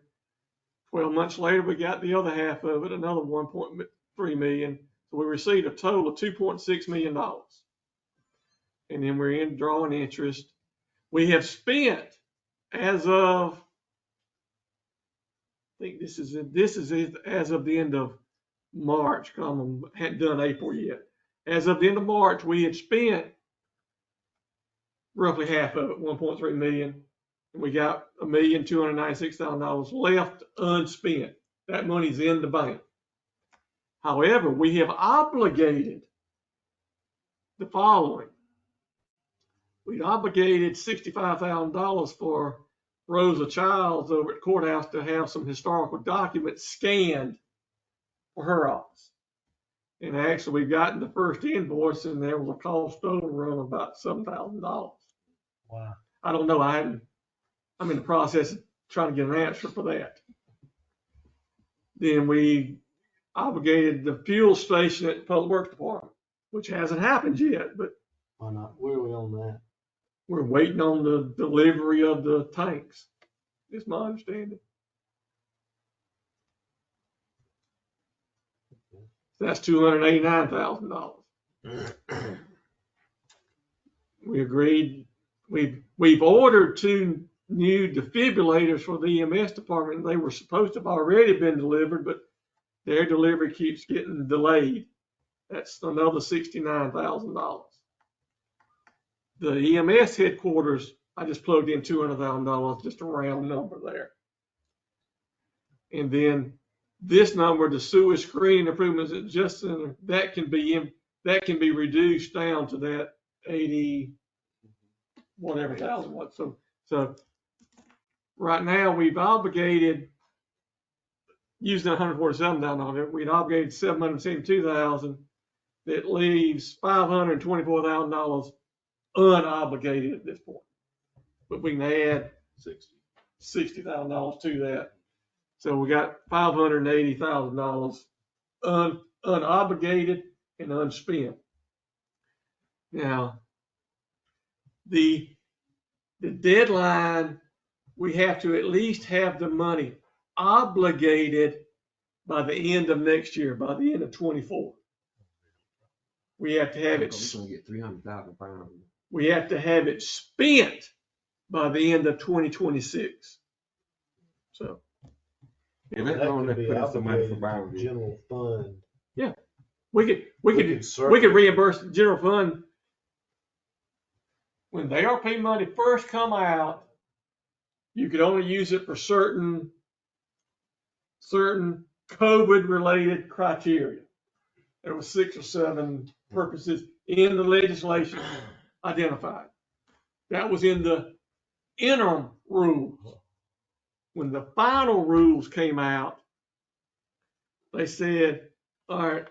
12 months later, we got the other half of it, another $1.3 million. So we received a total of $2.6 million. And then we're in drawing interest. We have spent, as of, I think this is as of the end of March, because I hadn't done April yet. As of the end of March, we had spent roughly half of it, $1.3 million. And we got $1,296,000 left unspent. That money's in the bank. However, we have obligated the following. We obligated $65,000 for Rosa Childs over at the courthouse to have some historical documents scanned for her office. And actually, we've gotten the first invoice, and there was a cost overrun of about $7,000. Wow. I don't know. I'm in the process of trying to get an answer for that. Then we obligated the fuel station at the Public Works Department, which hasn't happened yet, but Why not? Where are we on that? we're waiting on the delivery of the tanks, is my understanding. That's $289,000. We agreed, we've ordered 2 new defibrillators for the EMS department. They were supposed to have already been delivered, but their delivery keeps getting delayed. That's another $69,000. The EMS headquarters, I just plugged in $200,000, just a round number there. And then this number, the sewer screening improvements at Justice Center, that can be reduced down to that 80 whatever thousand was. So right now we've obligated, using $147,000 on it, we'd obligated $772,000. That leaves $524,000 unobligated at this point. But we can add $60,000 to that. So we got $580,000 unobligated and unspent. Now, the deadline, we have to at least have the money obligated by the end of next year, by the end of 24. We have to have it. We're gonna get 300,000 pounds. We have to have it spent by the end of 2026. So. Yeah, That that's only could be putting some money for obligated Brownview. general fund. Yeah, we could certainly- reimburse the general fund. When the ARP money first come out, you could only use it for certain COVID related criteria. There were 6 or 7 purposes in the legislation identified. That was in the interim rules. When the final rules came out, they said, all right,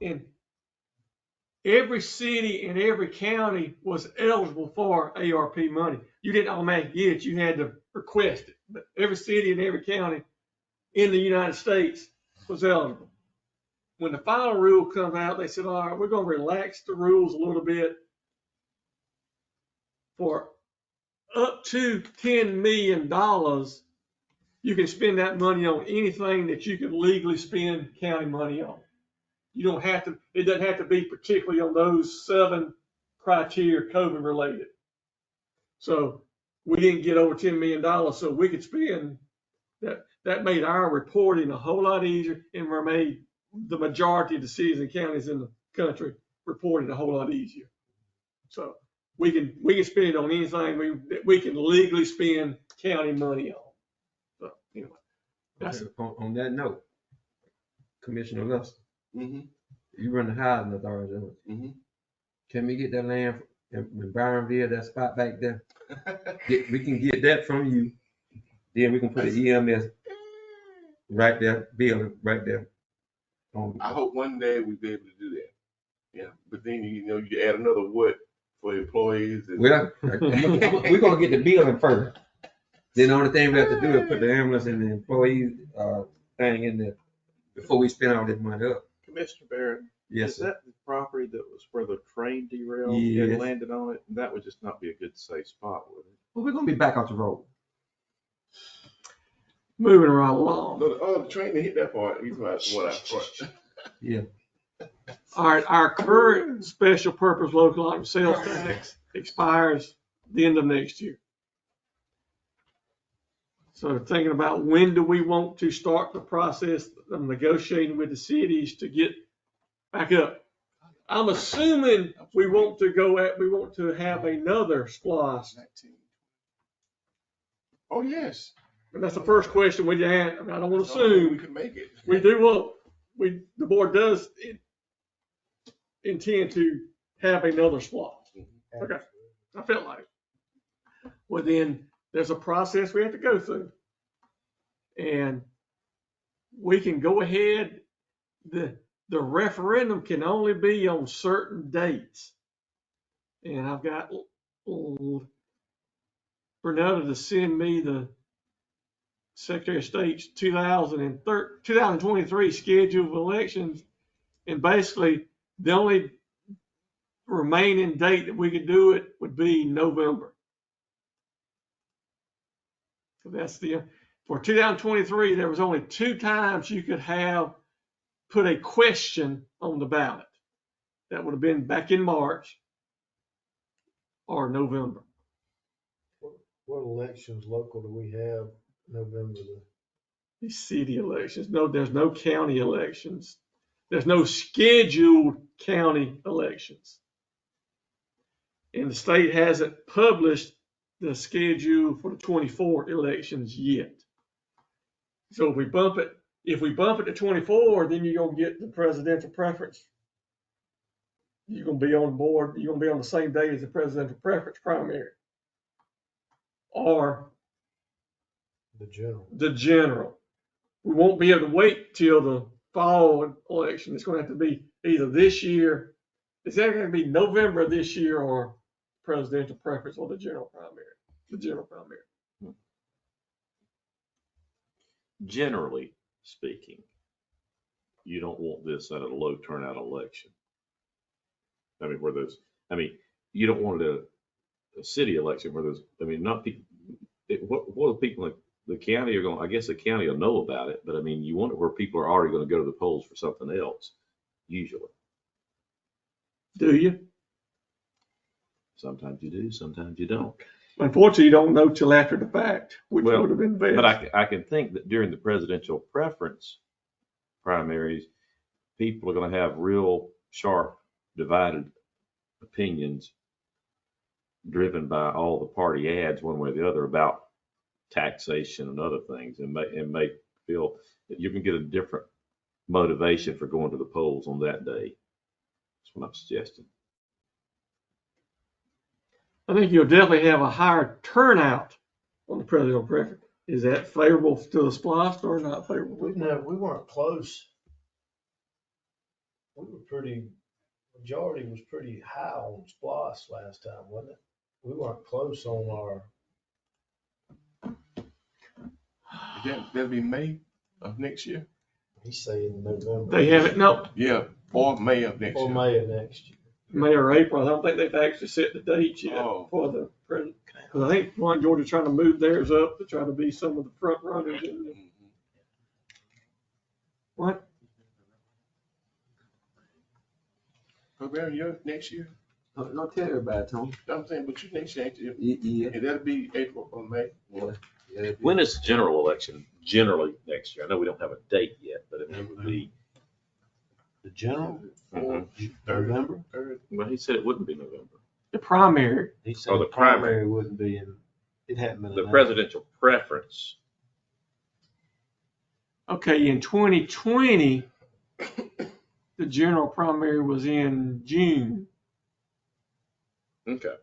in every city and every county was eligible for ARP money. You didn't automatically get it, you had to request it. But every city and every county in the United States was eligible. When the final rule comes out, they said, all right, we're going to relax the rules a little bit. For up to $10 million, you can spend that money on anything that you can legally spend county money on. You don't have to, it doesn't have to be particularly on those 7 criteria COVID related. So we didn't get over $10 million, so we could spend that. That made our reporting a whole lot easier, and we made the majority of the cities and counties in the country reporting a whole lot easier. So we can spend it on anything we can legally spend county money on. So anyway, that's it. On that note, Commissioner Lester, Mm-hmm. you run the housing authority. Mm-hmm. Can we get that land in Byronville, that spot back there? We can get that from you. Then we can put the EMS right there, building right there. I hope one day we'll be able to do that. Yeah, but then you add another wood for employees. Well, we're gonna get the building first. Then the only thing we have to do is put the ambulance and the employees thing in there before we spend all this money up. Commissioner Barrett, Yes, is sir. that the property that was where the train derailed Yes. and landed on it? That would just not be a good safe spot, would it? Well, we're gonna be back off the road. Moving right along. The train that hit that part. He's what I thought. Yeah. All right, our current special purpose local item sales tax expires the end of next year. So thinking about when do we want to start the process of negotiating with the cities to get back up? I'm assuming we want to have another SPLOST. Oh, yes. And that's the first question we ask. I don't want to We assume. can make it. We do the board does intend to have another SPLOST. Okay, I felt like it. Well, then there's a process we have to go through. And we can go ahead, the referendum can only be on certain dates. And I've got Bernetta to send me the Secretary of State's 2023 schedule of elections. And basically, the only remaining date that we could do it would be November. So that's for 2023, there was only 2 times you could put a question on the ballot. That would have been back in March or November. What elections local do we have November? The city elections. No, there's no county elections. There's no scheduled county elections. And the state hasn't published the schedule for the 24 elections yet. So if we bump it to 24, then you're gonna get the presidential preference. You're gonna be on board. You're gonna be on the same day as the presidential preference primary, or The general. the general. We won't be able to wait till the fall election. It's gonna have to be either this year. It's either gonna be November this year or presidential preference or the general primary. The general primary. Generally speaking, you don't want this at a low turnout election. You don't want a city election where there's, not people, what are people like the county are going, I guess the county will know about it, but you want it where people are already going to go to the polls for something else, usually. Do you? Sometimes you do, sometimes you don't. Unfortunately, you don't know till after the fact, which Well, would have been best. But I can think that during the presidential preference primaries, people are going to have real sharp, divided opinions driven by all the party ads one way or the other about taxation and other things, and may feel that you can get a different motivation for going to the polls on that day. That's what I'm suggesting. I think you'll definitely have a higher turnout on the presidential preference. Is that favorable to the SPLOST or not favorable? We weren't close. Majority was pretty high on SPLOST last time, wasn't it? We weren't close on our. That'll be May of next year. He's saying November. They haven't, no, Yeah, or May of next Or year. May of next year. May or April. I don't think they've actually set the dates yet Oh. for the president. Because I think one Georgia's trying to move theirs up to try to be some of the front runners. What? Barry, you're next year? Don't tell everybody, Tony. I'm saying, but you next year, Yeah. and that'll be April or May. When is the general election generally next year? I know we don't have a date yet, but it would be. The general? Mhm. November? Third. Well, he said it wouldn't be November. The primary. He said Oh, the the primary. primary wouldn't be in, it hadn't been The announced. presidential preference. Okay, in 2020, the general primary was in June, Okay.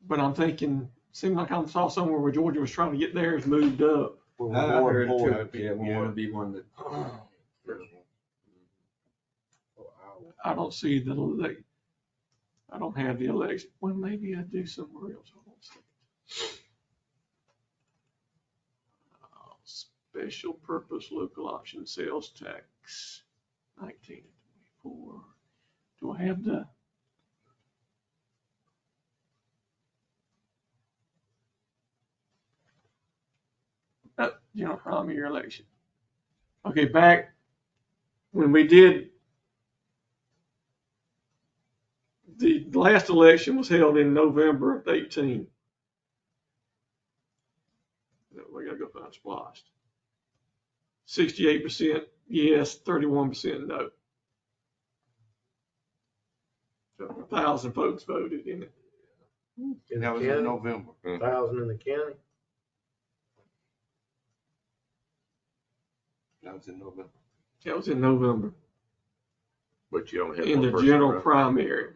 but I'm thinking, seemed like I saw somewhere where Georgia was trying to get theirs moved up. Well, I Ward heard it Ford. too. Yeah, we want to be one that. I don't see the, I don't have the election. Well, maybe I do somewhere else. Hold on a second. Special purpose local option sales tax, 1924. Do I have the? General primary election. Okay, back when we did, the last election was held in November of 18. We gotta go find spliced. 68% yes, 31% no. So 1,000 folks voted in it. In That the was in county, November. 1,000 in the county. That was in November. That was in November, But you only had in one the person general run. primary.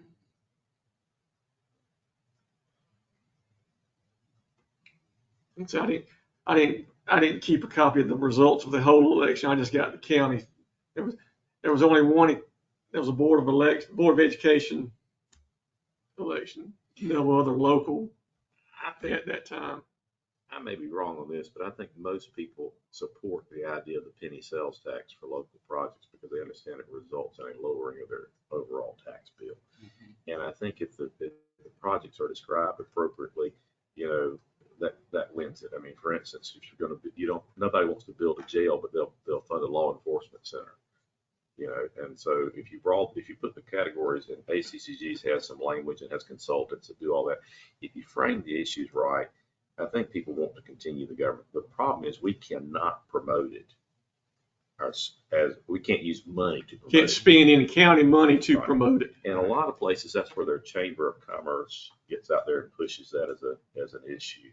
And so I didn't keep a copy of the results of the whole election. I just got the county. There was only one. There was a board of education election. No other local at that time. I may be wrong on this, but I think most people support the idea of the penny sales tax for local projects because they understand it results in a lowering of their overall tax bill. And I think if the projects are described appropriately, you know, that wins it. I mean, for instance, if you're going to, nobody wants to build a jail, but they'll fund a law enforcement center. You know, and so if you put the categories, and ACCGs has some language and has consultants that do all that, if you frame the issues right, I think people want to continue the government. The problem is we cannot promote it as we can't use money to promote Can't it. spend any county money to Right. promote it. And a lot of places, that's where their chamber of commerce gets out there and pushes that as an issue.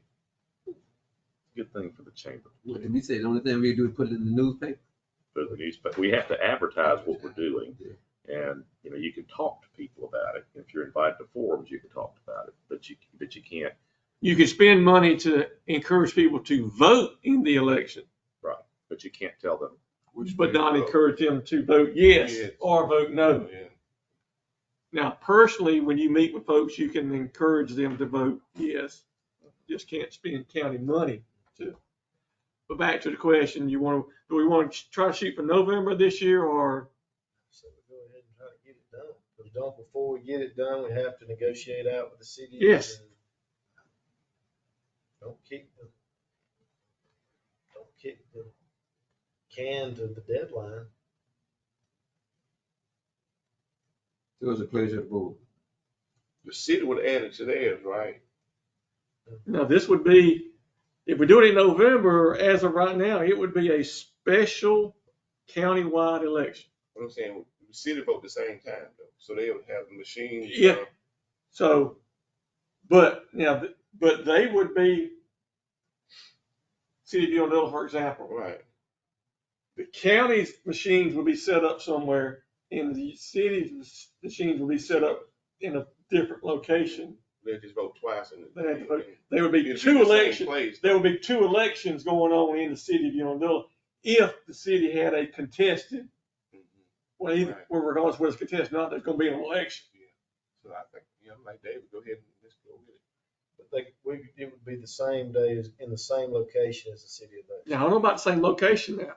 Good thing for the chamber. And we say the only thing we do is put it in the newspaper. For the newspaper, we have to advertise what we're doing, and you can talk to people about it. If you're invited to forums, you can talk about it, but you can't. You can spend money to encourage people to vote in the election, Right, but you can't tell them. but not encourage them to vote yes or vote no. Yeah. Now, personally, when you meet with folks, you can encourage them to vote yes. Just can't spend county money to. But back to the question, do we want to try to shoot for November this year or? So we go ahead and try to get it done. Because before we get it done, we have to negotiate out with the city. Yes. And Don't kick the can to the deadline. So it's a pleasure to vote. The city would add it to theirs, right? Now, this would be, if we do it in November, as of right now, it would be a special countywide election. What I'm saying, the city vote the same time though, so they would have the machines. Yeah. So, but they would be, City of Unadilla, for example. Right. The county's machines will be set up somewhere, and the city's machines will be set up in a different location. They just vote twice in They have to vote. There would be It'd two the same elections. place. There would be two elections going on in the city of Unadilla if the city had a contested. Well, either, Right. well, regardless of whether it's contested or not, there's going to be an election. So I think, like David, go ahead and let's go with it. But it would be the same day in the same location as the city of Dutch. Now, I don't know about the same location now.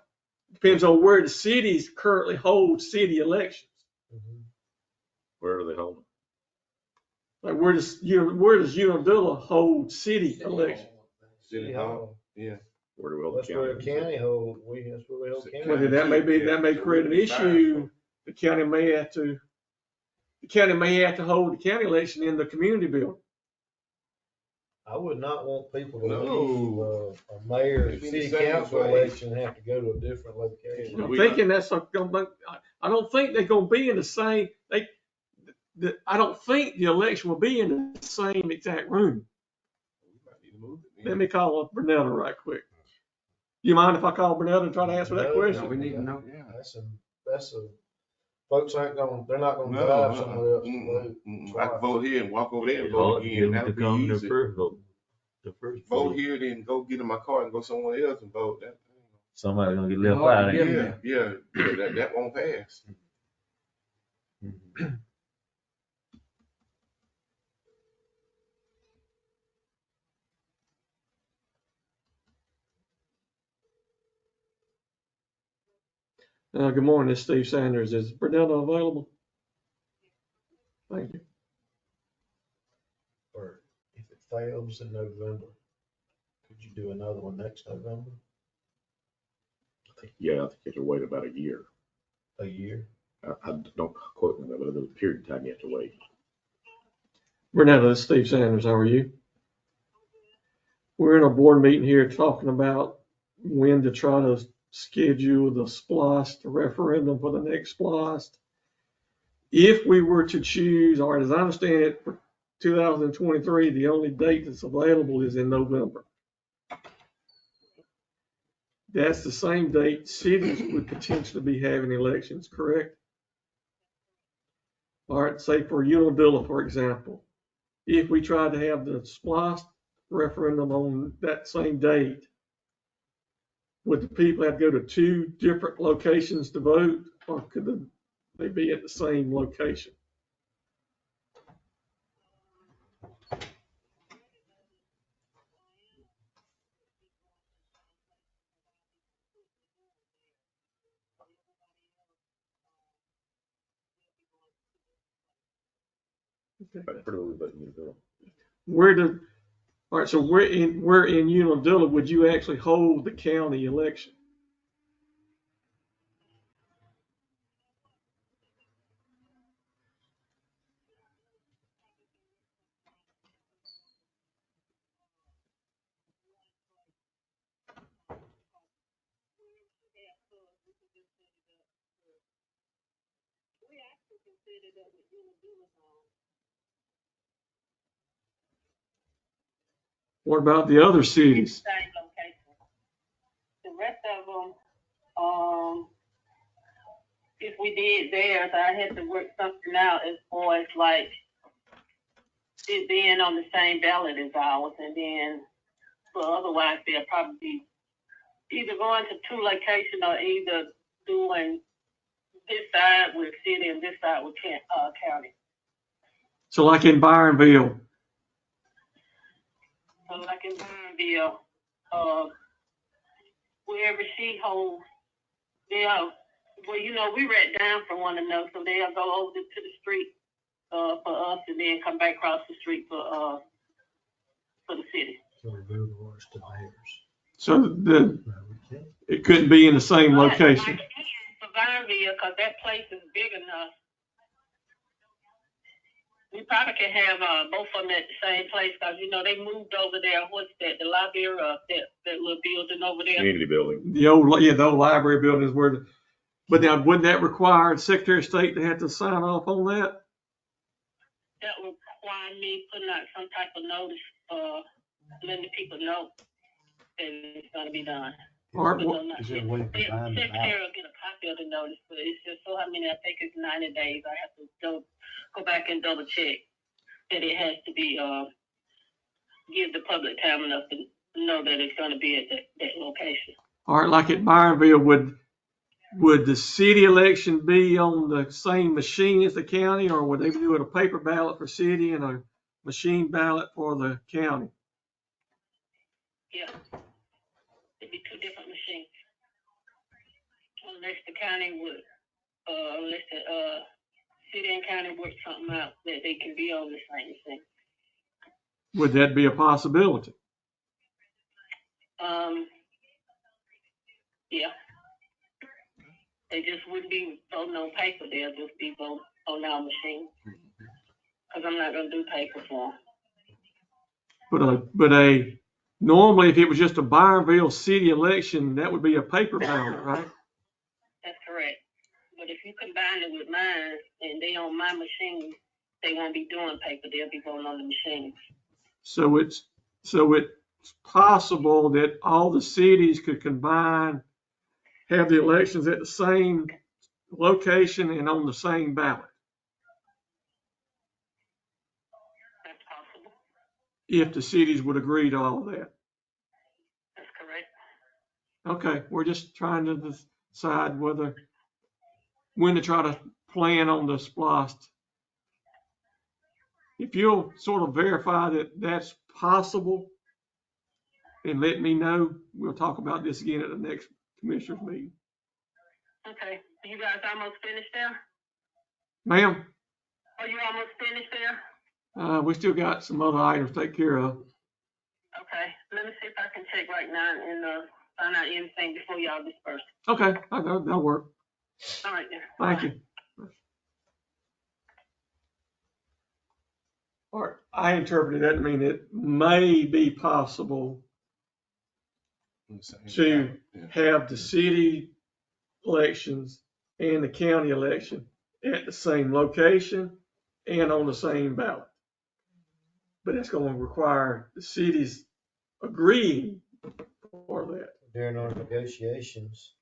Depends on where the cities currently hold city elections. Where are they holding? Like where does Unadilla hold city elections? City Hall. Yeah. Where do we hold the That's where county? the county hold, that's where we hold county. Well, then that may create an issue. The county may have to hold the county election in the community building. I would not want people to No. leave a mayor, It'd be the city same council place. election and have to go to a different location. I'm thinking I don't think they're going to be in the same. I don't think the election will be in the same exact room. Let me call up Bernetta right quick. You mind if I call Bernetta and try to answer that No, question? We need to know. That's a, folks ain't gonna, they're not gonna No, drive somewhere else to vote. I can vote here and walk over there and It's vote hard to again. get them That'll to be come to easy. first vote. The first Vote vote. here, then go get in my car and go somewhere else and vote. Somebody gonna get left Hard to out. get ain't them it? Yeah, that won't pass. Good morning, this is Steve Sanders. Is Bernetta available? Thank you. Or if it fails in November, could you do another one next November? Yeah, I think you have to wait about a year. A year? I don't quote me, but there's a period of time you have to wait. Bernetta, this is Steve Sanders. How are you? We're in a board meeting here talking about when to try to schedule the SPLOST, the referendum for the next SPLOST. If we were to choose, or as I understand it, for 2023, the only date that's available is in November. That's the same date cities would potentially be having elections, correct? All right, say for Unadilla, for example, if we tried to have the SPLOST referendum on that same date, would the people have to go to two different locations to vote, or could they be at the same location? All right, so where in Unadilla would you actually hold the county election? What about the other cities? The rest of them, if we did theirs, I had to work something out as far as like it being on the same ballot as ours, and then, well, otherwise they'll probably be either going to two locations or either doing this side with city and this side with county. So like in Byronville, So like in Byronville, wherever she holds, they'll, well, you know, we right down from one another, so they'll go over to the street for us and then come back across the street for the city. So we move ours to theirs. so it couldn't be in the same location. For Byronville, because that place is big enough. We probably can have both of them at the same place, because, you know, they moved over there. What's that? The library, that little building over there. Community building. The old library building is where but now wouldn't that require the Secretary of State to have to sign off on that? That would require me putting out some type of notice, letting the people know that it's going to be done. Is there a way to find it Secretary out? will get a copy of the notice, but it's just so how many, I think it's 90 days. I have to go back and double check that it has to be, give the public time enough to know that it's going to be at that location. All right, like at Byronville, would the city election be on the same machine as the county, or would they do it a paper ballot for city and a machine ballot for the county? Yeah. It'd be two different machines. Unless the county would, unless the city and county work something out that they can be on the same thing. Would that be a possibility? Yeah. They just wouldn't be voting on paper. They'll just be voting on our machine. Because I'm not going to do paper for them. But normally if it was just a Byronville city election, that would be a paper ballot, right? That's correct. But if you combine it with mine and they on my machine, they won't be doing paper, they'll be voting on the machines. So it's possible that all the cities could combine, have the elections at the same location and on the same ballot, That's possible. if the cities would agree to all of that. That's correct. Okay, we're just trying to decide when to try to plan on the SPOS. If you'll sort of verify that that's possible, and let me know, we'll talk about this again at the next commissioners meeting. Okay, you guys almost finished there? Ma'am, Are you almost finished there? we still got some other items to take care of. Okay, let me see if I can check right now and find out anything before y'all disperse. Okay, that'll work. All right then. Thank you. All right, I interpreted that to mean it may be possible to have the city elections and the county election at the same location and on the same ballot. But it's going to require the cities agreeing for that. During our negotiations,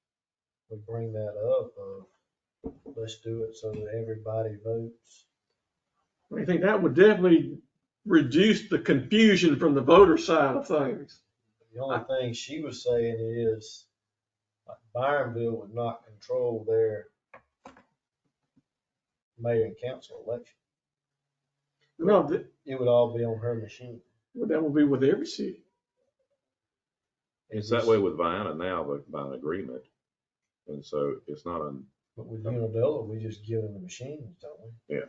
we bring that up of, let's do it so that everybody votes. I think that would definitely reduce the confusion from the voter side of things. The only thing she was saying is, like, Byronville would not control their mayor and council election. No, It would all be on her machine. that would be with every city. It's that way with Vienna now, but by an agreement. And so it's not But with Unadilla, we just give them the machines, don't we? Yeah.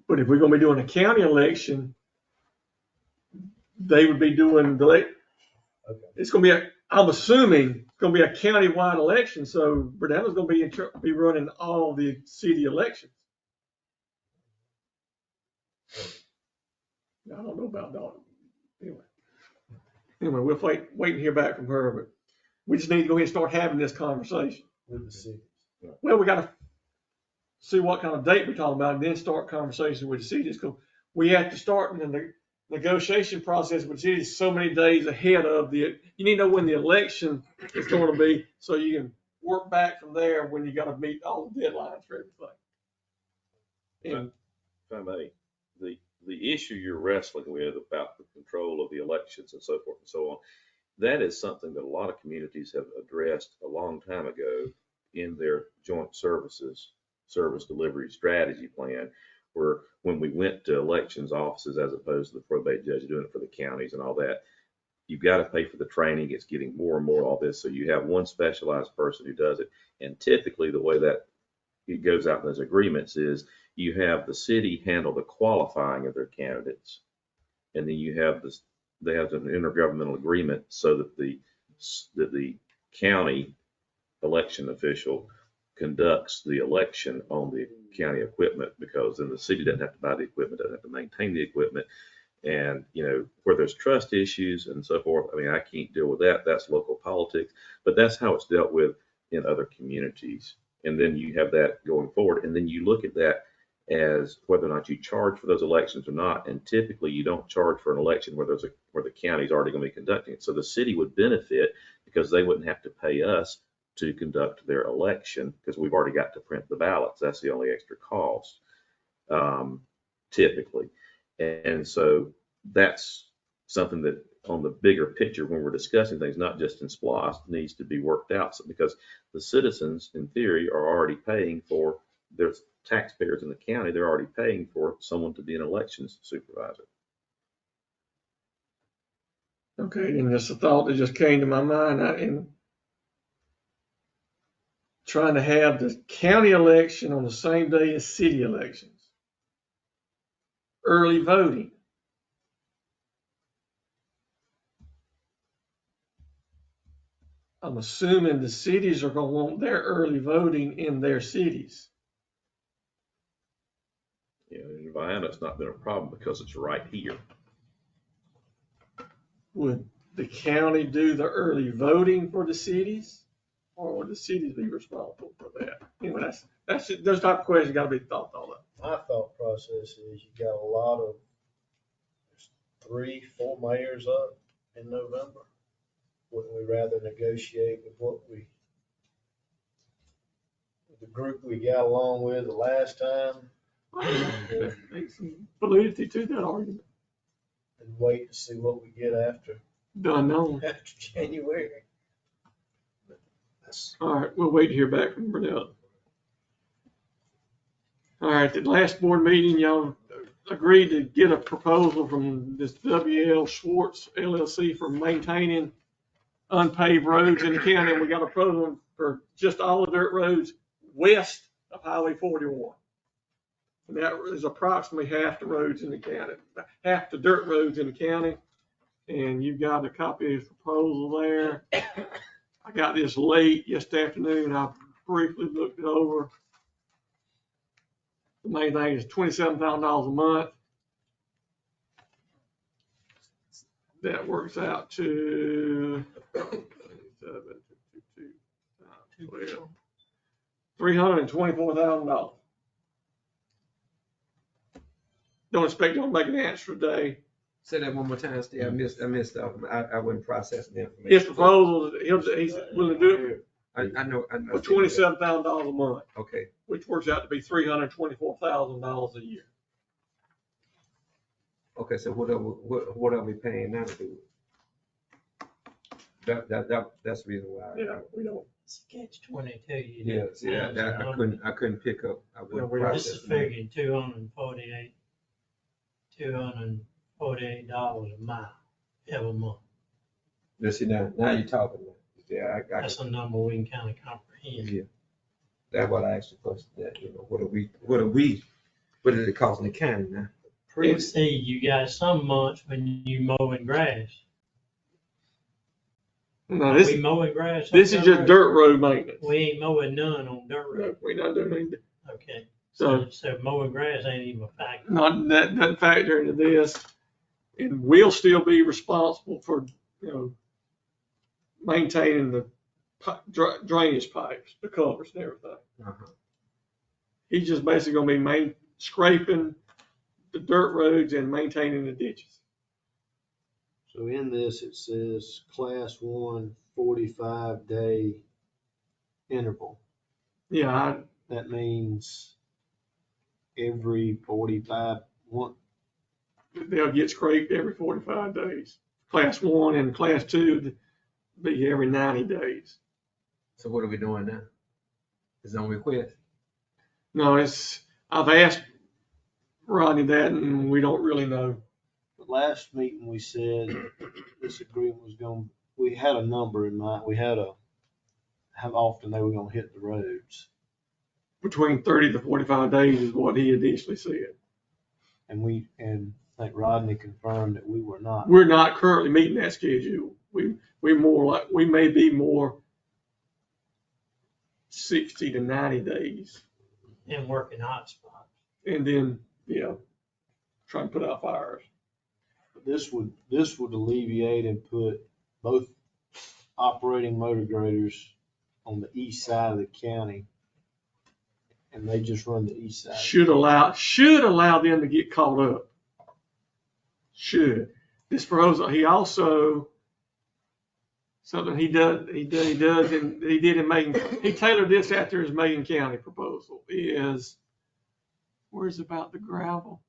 But if we're going to be doing a county election, they would be doing it's going to be I'm assuming it's going to be a county-wide election. So Verdana's going to be running all the city elections. I don't know about that. Anyway, we'll wait and hear back from her, but we just need to go ahead and start having this conversation. With the cities. Well, we got to see what kind of date we're talking about and then start conversations with the cities. Because we have to start in the negotiation process with the cities so many days ahead of you need to know when the election is going to be so you can work back from there when you got to meet all the deadlines for everything. And if I may, the issue you're wrestling with about the control of the elections and so forth and so on, that is something that a lot of communities have addressed a long time ago in their joint service delivery strategy plan, where when we went to elections offices as opposed to the probate judge doing it for the counties and all that, you've got to pay for the training. It's getting more and more all this. So you have one specialized person who does it. And typically the way that it goes out in those agreements is you have the city handle the qualifying of their candidates. And then you have they have an intergovernmental agreement so that the county election official conducts the election on the county equipment, because then the city doesn't have to buy the equipment, doesn't have to maintain the equipment. And, where there's trust issues and so forth, I mean, I can't deal with that. That's local politics, but that's how it's dealt with in other communities. And then you have that going forward. And then you look at that as whether or not you charge for those elections or not. And typically you don't charge for an election where the county's already going to be conducting it. So the city would benefit because they wouldn't have to pay us to conduct their election because we've already got to print the ballots. That's the only extra cost, typically. And so that's something that on the bigger picture, when we're discussing things, not just in SPLOST, needs to be worked out. So, because the citizens, in theory, are already paying for their taxpayers in the county. They're already paying for someone to be an elections supervisor. okay, and just a thought that just came to my mind, in trying to have the county election on the same day as city elections. Early voting. I'm assuming the cities are going to want their early voting in their cities. Yeah, in Vienna, it's not been a problem because it's right here. Would the county do the early voting for the cities, or would the cities be responsible for that? Anyway, that's those type of questions got to be thought of. my thought process is you got a lot of 3-4 mayors up in November. Wouldn't we rather negotiate with the group we got along with the last time There's some validity to that argument. and wait to see what we get after January? All right, we'll wait to hear back from Brunel. All right, the last board meeting, y'all agreed to get a proposal from this WL Schwartz LLC for maintaining unpaved roads in the county. And we got a proposal for just all the dirt roads west of Highway 41. And that is approximately half the roads in the county, half the dirt roads in the county. And you've got a copy of his proposal there. I got this late yesterday afternoon. I briefly looked it over. The main thing is $27,000 a month. That works out to $324,000. Don't expect you to make an answer today. Say that one more time, Steve. I missed I wasn't processing the information. His proposal, he's willing to do it I know. for $27,000 a month, Okay. which works out to be $324,000 a year. Okay, so what are we paying now to do it? That's the reason why. Yeah, we don't. It's a catch-22. Yeah, see, that I couldn't pick up. I wouldn't This process is it. figuring $248 a mile every month. Let's see now you're talking. Yeah, I That's a number we can kind of comprehend. Yeah. That's what I asked the question, that, what is it costing the county now? See, you got some months when you mowing grass. No, Are we mowing grass? on this is just road? dirt road maintenance. We ain't mowing none on dirt No, road. we're not doing anything. Okay. So So mowing grass ain't even a factor. not, that doesn't factor into this. And we'll still be responsible for, maintaining the drainage pipes, the covers and everything. Uh-huh. He's just basically gonna be scraping the dirt roads and maintaining the ditches. So in this, it says class 1 45-day interval. Yeah, That means every 45, they'll get scraped every 45 days. Class 1 and class 2 be every 90 days. So what are we doing now? It's on request. No, I've asked Rodney that and we don't really know. the last meeting we said this agreement was we had a number in mind. We had how often they were gonna hit the roads. Between 30 to 45 days is what he initially said. And I think Rodney confirmed that we were not. We're not currently meeting that schedule. We may be more 60 to 90 days. And working hot spots. And then, try and put out fires. This would alleviate and put both operating motor graders on the east side of the county. And they just run the east side. Should allow them to get caught up. Should. This proposal, he also, something he did in Macon, he tailored this after his Macon County proposal is, where's about the gravel?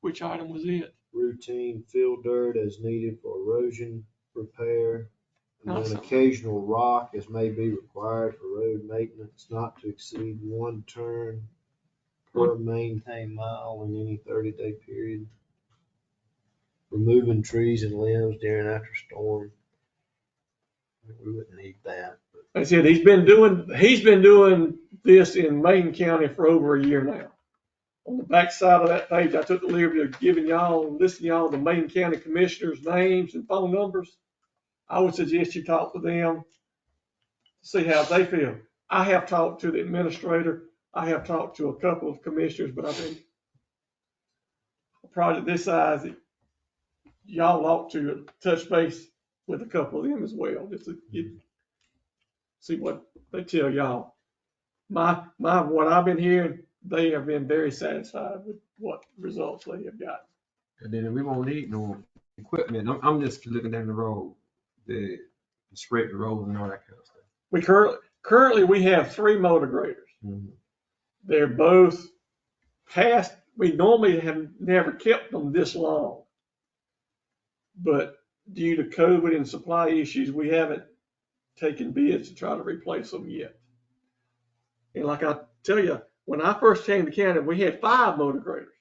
Which item was it? Routine fill dirt as needed for erosion repair. And then Awesome. occasional rock as may be required for road maintenance, not to exceed 1 turn per maintained mile in any 30-day period. Removing trees and limbs during and after storm. We wouldn't need that. I said, he's been doing this in Macon County for over a year now. On the back side of that page, I took the liberty of listing y'all the Macon County commissioners' names and phone numbers. I would suggest you talk to them, see how they feel. I have talked to the administrator. I have talked to a couple of commissioners, but I think a project this size, y'all ought to touch base with a couple of them as well, just to see what they tell y'all. What I've been hearing, they have been very satisfied with what results they have gotten. And then we won't need no equipment. I'm just looking down the road, the scrape the roads and all that kind of stuff. We currently we have 3 motor graders. Mhm. They're both past, we normally have never kept them this long. But due to COVID and supply issues, we haven't taken bids to try to replace them yet. And like I tell you, when I first came to Canada, we had 5 motor graders.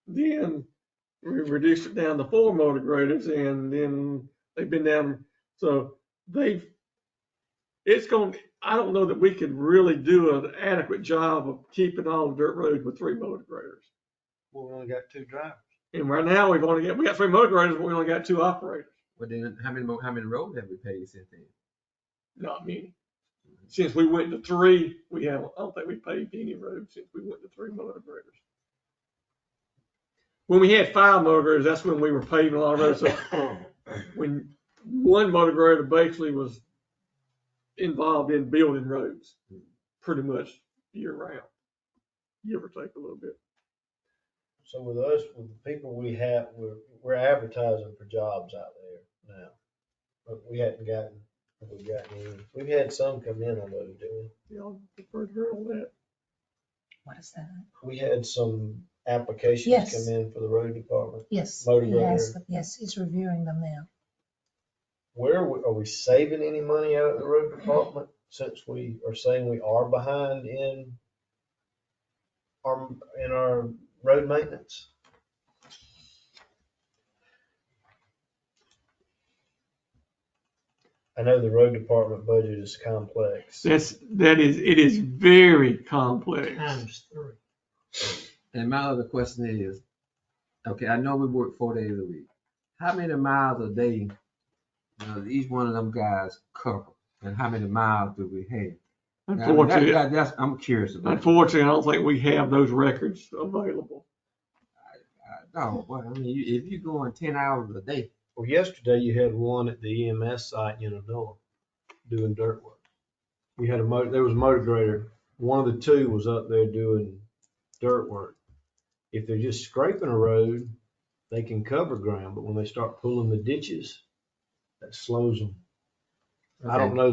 Then we reduced it down to 4 motor graders, and then they've been down. So I don't know that we could really do an adequate job of keeping all the dirt roads with 3 motor graders. Well, we only got 2 drivers. And right now we got 3 motor graders, but we only got 2 operators. Well, then how many roads have we paved since then? Not many. Since we went to 3, I don't think we paved any roads since we went to 3 motor graders. When we had 5 motor graders, that's when we were paving a lot of roads. So when 1 motor grader basically was involved in building roads pretty much year round, give or take a little bit. So with us, with the people we have, we're advertising for jobs out there now. But we hadn't gotten any. We've had some come in on those, didn't we? Y'all prefer to hear all that? What is that? We had some applications Yes. come in for the road department. Yes, Motor he grader. has, yes, he's reviewing them now. Are we saving any money out of the road department since we are saying we are behind in our road maintenance? I know the road department budget is complex. It is very complex. ×3. And my other question is, okay, I know we work 4 days a week. How many miles a day does each one of them guys cover? And how many miles do we have? Unfortunately, I'm curious about. Unfortunately, I don't think we have those records available. No, well, I mean, if you're going 10 hours a day. Well, yesterday you had one at the EMS site in Anoa doing dirt work. We had there was a motor grader. One of the 2 was up there doing dirt work. If they're just scraping a road, they can cover ground, but when they start pulling the ditches, that slows them. Okay. I don't know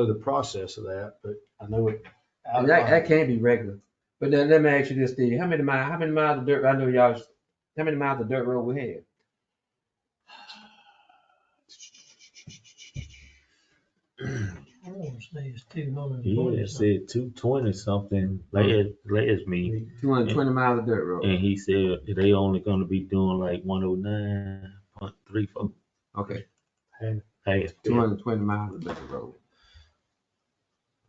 the process of that, but I know it. That can't be regular. But then let me ask you this, Steve. How many miles of dirt? I know y'all. How many miles of dirt road we have? I want to say it's 240. He said 220 something last meeting. 220 miles of dirt road. And he said they only gonna be doing like 109.34. Okay. Hey, 220 miles of dirt road.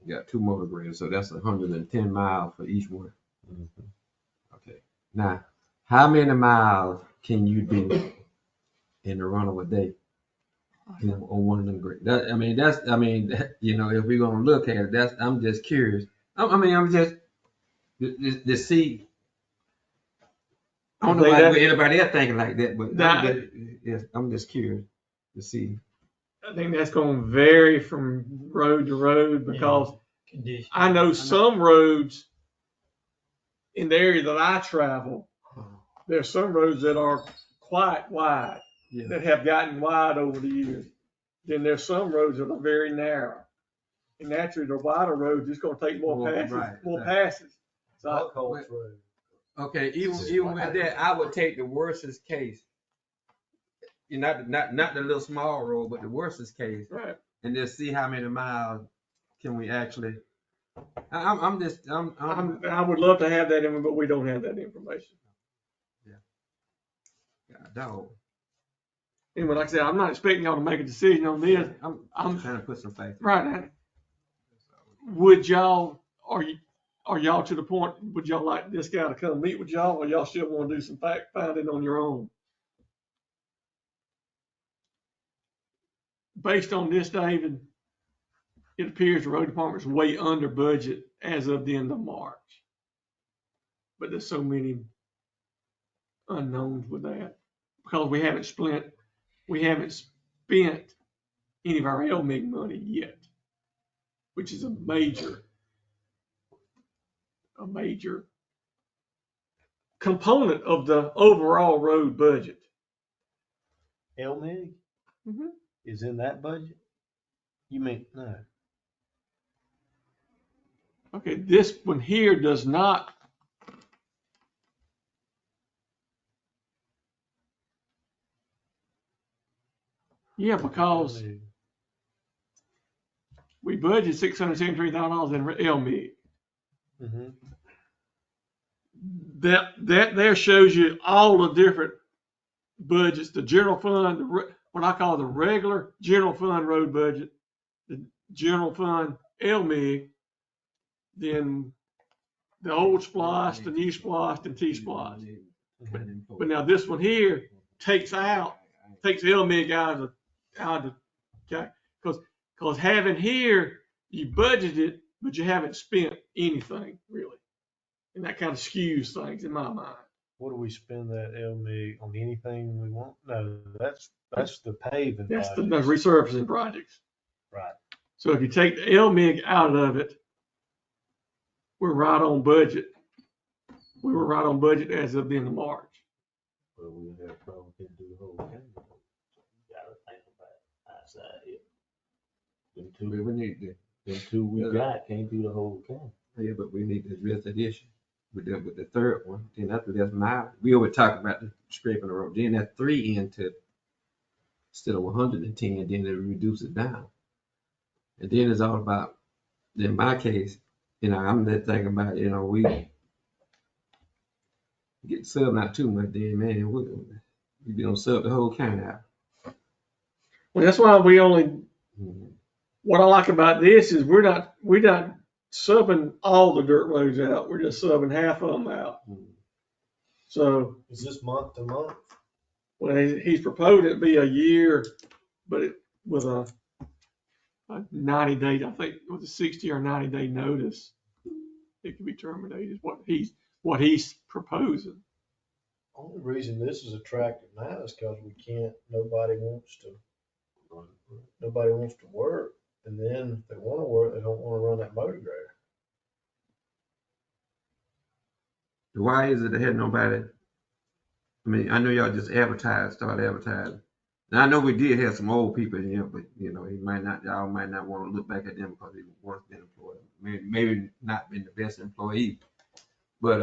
You got 2 motor graders, so that's 110 miles for each one. Mm-hmm. Okay. Now, how many miles can you do in the run of a day? On one of them grades. If we're gonna look at it, I'm just curious. I'm just to see. I don't know why anybody else thinking like that, but I'm just curious to see. I think that's going to vary from road to road because I know some roads in the area that I travel, there's some roads that are quite wide, that have gotten wide over the years. Then there's some roads that are very narrow. And naturally, the wider roads, it's going to take more passes. So, okay, even with that, I would take the worstest case. Not the little small road, but the worstest case, right? And just see how many miles can we actually. I would love to have that, but we don't have that information. Yeah, dog. Anyway, like I said, I'm not expecting y'all to make a decision on this. I'm trying to put some faith. Right. Would y'all, are y'all to the point, would y'all like this guy to come meet with y'all, or y'all still want to do some fact finding on your own? Based on this, David, it appears the road department's way under budget as of the end of March. But there's so many unknowns with that because we haven't spent any of our LMIG money yet, which is a major a major component of the overall road budget. LMIG Mhm. is in that budget? You mean, no. Okay, this one here does not. Yeah, because LMIG. we budgeted $673,000 in LMIG. Mm-hmm. That there shows you all the different budgets, the general fund, what I call the regular general fund road budget, the general fund LMIG, then the old SPOS, the new SPOS, and T-SPOS. But now this one here takes LMIG out of the, okay, because having here, you budgeted, but you haven't spent anything really. And that kind of skews things in my mind. What do we spend that LMIG on? Anything we want? No, that's the paving. That's the projects. resurfacing projects. Right. So if you take the LMIG out of it, we're right on budget. We were right on budget as of the end of March. Well, we have a problem, can't do the whole county. You gotta think about outside here. Them two we got can't do the whole county. Yeah, but we need to address that issue with the third one. Then after that's miles. We always talk about the scraping the road. Then that's 3 into instead of 110, then they reduce it down. And then it's all about, in my case, I'm just thinking about, we get subbed not too much, then man, we don't sub the whole county out. Well, that's why we only. What I like about this is we're not subbing all the dirt roads out. We're just subbing half of them out. So is this month to month? Well, he's proposed it be a year, but with a 90-day, I think with a 60 or 90-day notice, it can be terminated. What he's proposing. Only reason this is attractive now is because nobody wants to work. And then if they want to work, they don't want to run that motor grader. Why is it they had nobody? I mean, I know y'all just started advertising. Now I know we did have some old people in here, but y'all might not want to look back at them because they once been employed. Maybe not been the best employee. But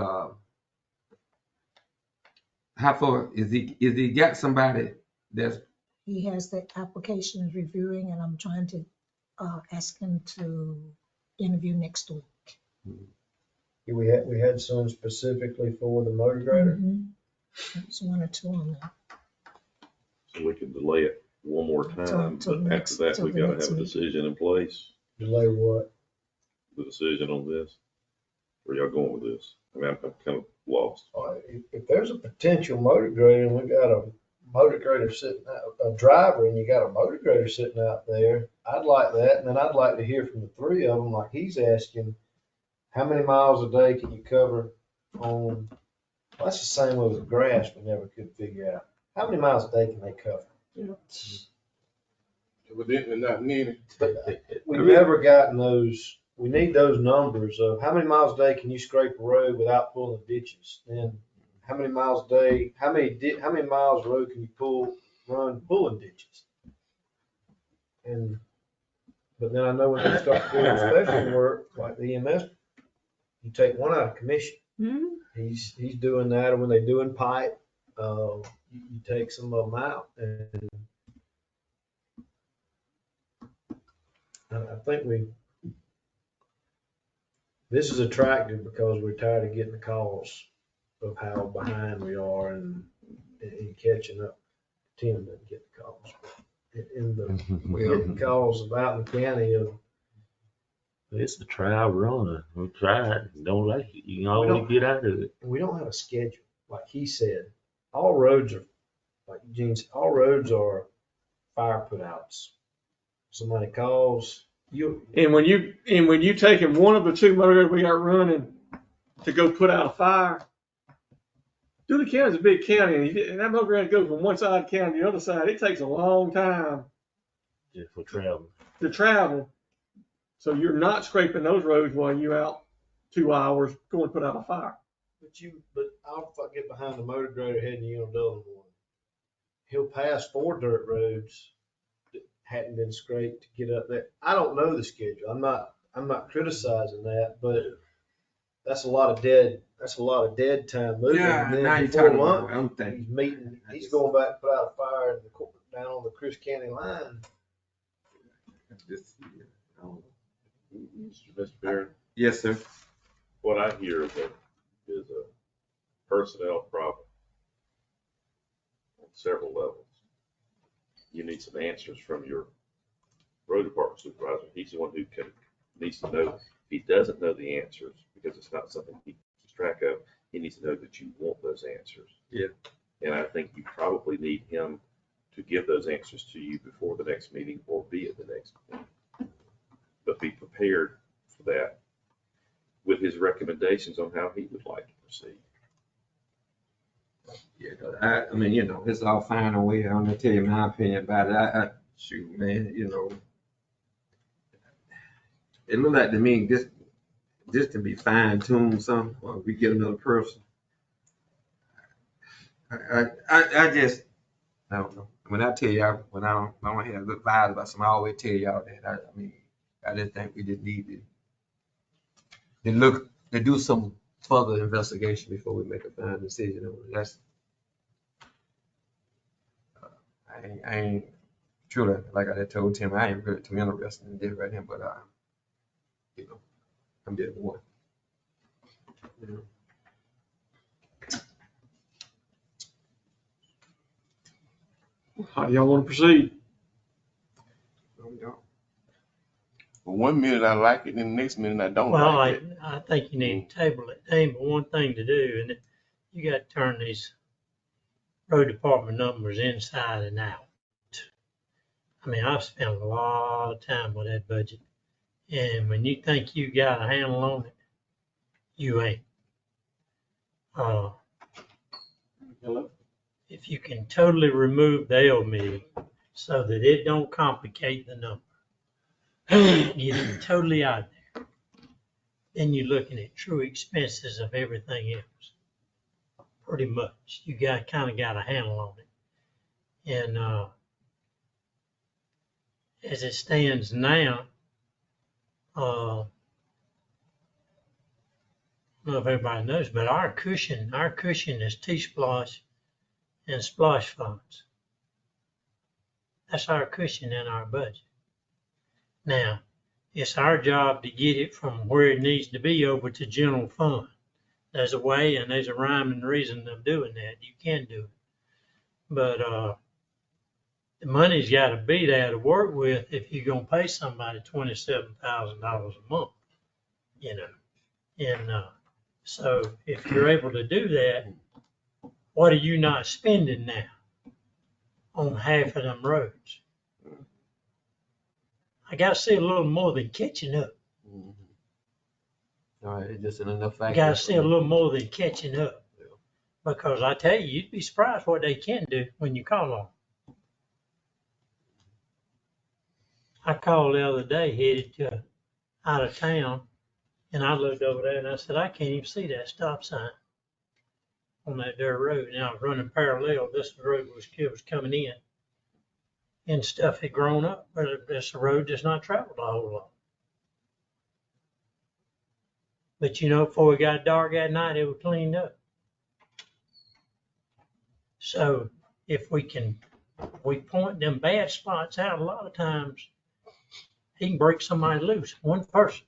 how far is he got somebody that's He has the applications reviewing, and I'm trying to ask him to interview next week. We had some specifically for the motor grader. There's 1 or 2 on that. So we can delay it one more time, Till but after that, we gotta have a decision in place. Delay what? The decision on this. Where y'all going with this? I mean, I'm kind of lost. If there's a potential motor grader and we got a motor grader sitting out, a driver, and you got a motor grader sitting out there, I'd like that. And then I'd like to hear from the 3 of them, like he's asking, how many miles a day can you cover on? Well, that's the same with the grass. We never could figure out how many miles a day can they cover. Evidently not many. We've never gotten those. We need those numbers of how many miles a day can you scrape a road without pulling ditches? And how many miles a day, how many miles of road can you run pulling ditches? But then I know when they start doing special work, like the EMS, you take one out of commission. He's doing that, or when they're doing pipe, you take some of them out. And I think this is attractive because we're tired of getting the calls of how behind we are and catching up. Tim doesn't get the calls. We're getting calls about in the county of. It's a trial run. We tried. Don't like it. You can always get out of it. We don't have a schedule. Like he said, all roads are, like Eugene said, all roads are fire put outs. Somebody calls you. And when you taking one of the 2 motors we got running to go put out a fire, Dooley County's a big county, and that motor grader goes from one side of the county to the other side. It takes a long time Just for travel. to travel. So you're not scraping those roads while you're out 2 hours, go and put out a fire. But I'll get behind the motor grader heading you on Dublin one. He'll pass 4 dirt roads that hadn't been scraped to get up there. I don't know the schedule. I'm not criticizing that, but that's a lot of dead time moving. Yeah, And then now you're before talking about lunch, one thing. he's going back to put out a fire in down on the Chris County line. Mr. Barron, Yes, sir. what I hear is a personnel problem on several levels. You need some answers from your road department supervisor. He's the one who needs to know. If he doesn't know the answers, because it's not something he keeps track of, he needs to know that you want those answers. Yeah. And I think you probably need him to give those answers to you before the next meeting or be at the next meeting. But be prepared for that with his recommendations on how he would like to proceed. Yeah, I mean, it's all fine and well. I'm gonna tell you my opinion about it. Shoot, man, it looked like to me this can be fine tuned some, or we get another person. I just, I don't know. When I tell y'all, when I don't have good vibes about something, I always tell y'all that. I just think we just need to do some further investigation before we make a final decision on it. That's, I ain't truly, like I told Tim, I ain't really too interested in this right now, but I'm just one. How do y'all want to proceed? For 1 minute I like it, and the next minute I don't Well, like it. I think you need to table it. There ain't but one thing to do, and you got to turn these road department numbers inside and out. I mean, I've spent a lot of time with that budget, and when you think you got a handle on it, you ain't. If you can totally remove the LMIG so that it don't complicate the number, get it totally out there, then you're looking at true expenses of everything else. Pretty much, you kind of got a handle on it. And as it stands now, I don't know if everybody knows, but our cushion is T-Splosh and Splosh funds. That's our cushion in our budget. Now, it's our job to get it from where it needs to be over to general fund. There's a way and there's a rhyme and reason of doing that. You can do it. But the money's got to be there to work with if you're going to pay somebody $27,000 a month, And so if you're able to do that, what are you not spending now on half of them roads? I got to see a little more than catching up. All right, it's just enough. I got to see a little more than catching up. Because I tell you, you'd be surprised what they can do when you call on them. I called the other day, headed out of town, and I looked over there and I said, I can't even see that stop sign on that dirt road. And I was running parallel. This road was coming in, and stuff had grown up, but it's a road that's not traveled a whole lot. But before it got dark at night, it was cleaned up. So if we point them bad spots out, a lot of times he can break somebody loose, one person.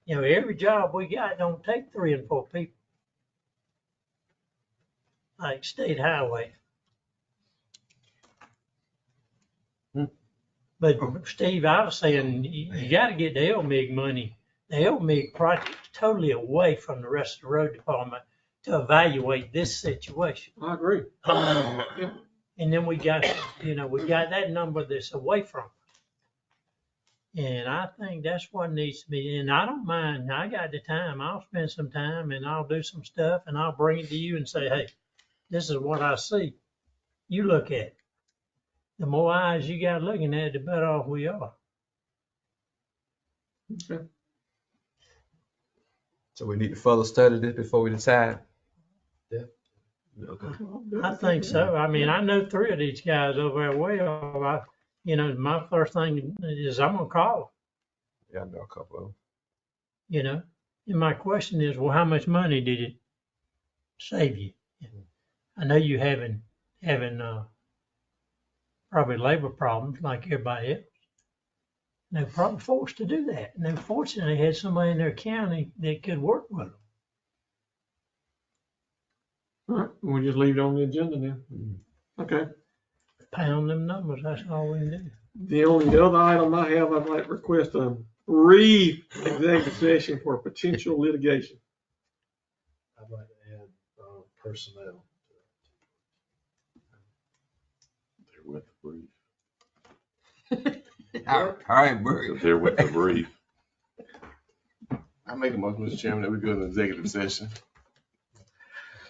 Every job we got don't take 3 and 4 people. Like state highway. But Steve, I was saying you got to get the LMIG money, the LMIG project totally away from the rest of the road department to evaluate this situation. I agree. And then we got that number that's away from it. And I think that's what needs to be. And I don't mind. I got the time. I'll spend some time and I'll do some stuff and I'll bring it to you and say, hey, this is what I see. You look at it. The more eyes you got looking at it, the better off we are. Okay. So we need to further study this before we decide. Okay. I think so. I mean, I know 3 of these guys over there well. My first thing is I'm gonna call Yeah, I know a couple of them. them, And my question is, well, how much money did it save you? I know you having probably labor problems like everybody else. They're probably forced to do that. And they fortunately had somebody in their county that could work with them. All right, we'll just leave it on the agenda then. Okay. Pound them numbers, that's all we can do. The only other item I have, I'd like to request a re-executive session for potential litigation. I'd like to add personnel. They're with the brief. All right, Bert. They're with the brief. I make a motion, Mr. Chairman, that we go into executive session.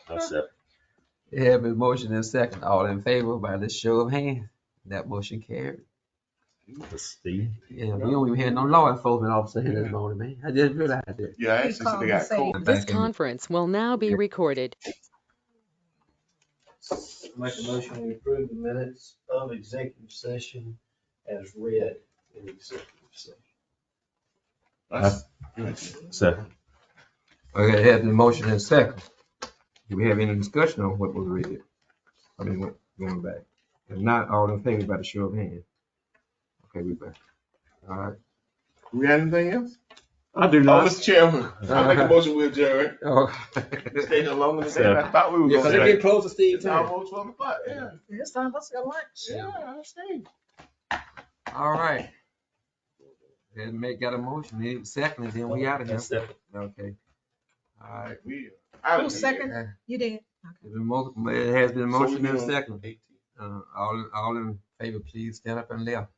I'll second. It have been motion and second. All in favor by the show of hands. That motion carried. Steve. Yeah, we don't even have no law enforcement officer here this morning, man. I just realized that. Yeah, I actually said they got cold. This conference will now be recorded. Make a motion to approve the minutes of executive session as read in executive session. Second. Okay, it has been motion and second. Do we have any discussion on what was read? I mean, what, going back? If not, all in favor by the show of hands. Okay, we back. All right. We got anything else? I do Oh, not. Mr. Chairman, I make a motion with adjourn. Oh. Stayed longer than I thought we were Yeah, gonna so they stay. get close to Steve It's too. almost 12 o'clock, yeah. It's time for us to go lunch. Yeah, I stayed. All right. Then got a motion, need a second, and then we out of here. Second. Okay. All right. We out Who of here. second? You did. It has been a So we motion and a doing second. 18. All in favor, please stand up and left.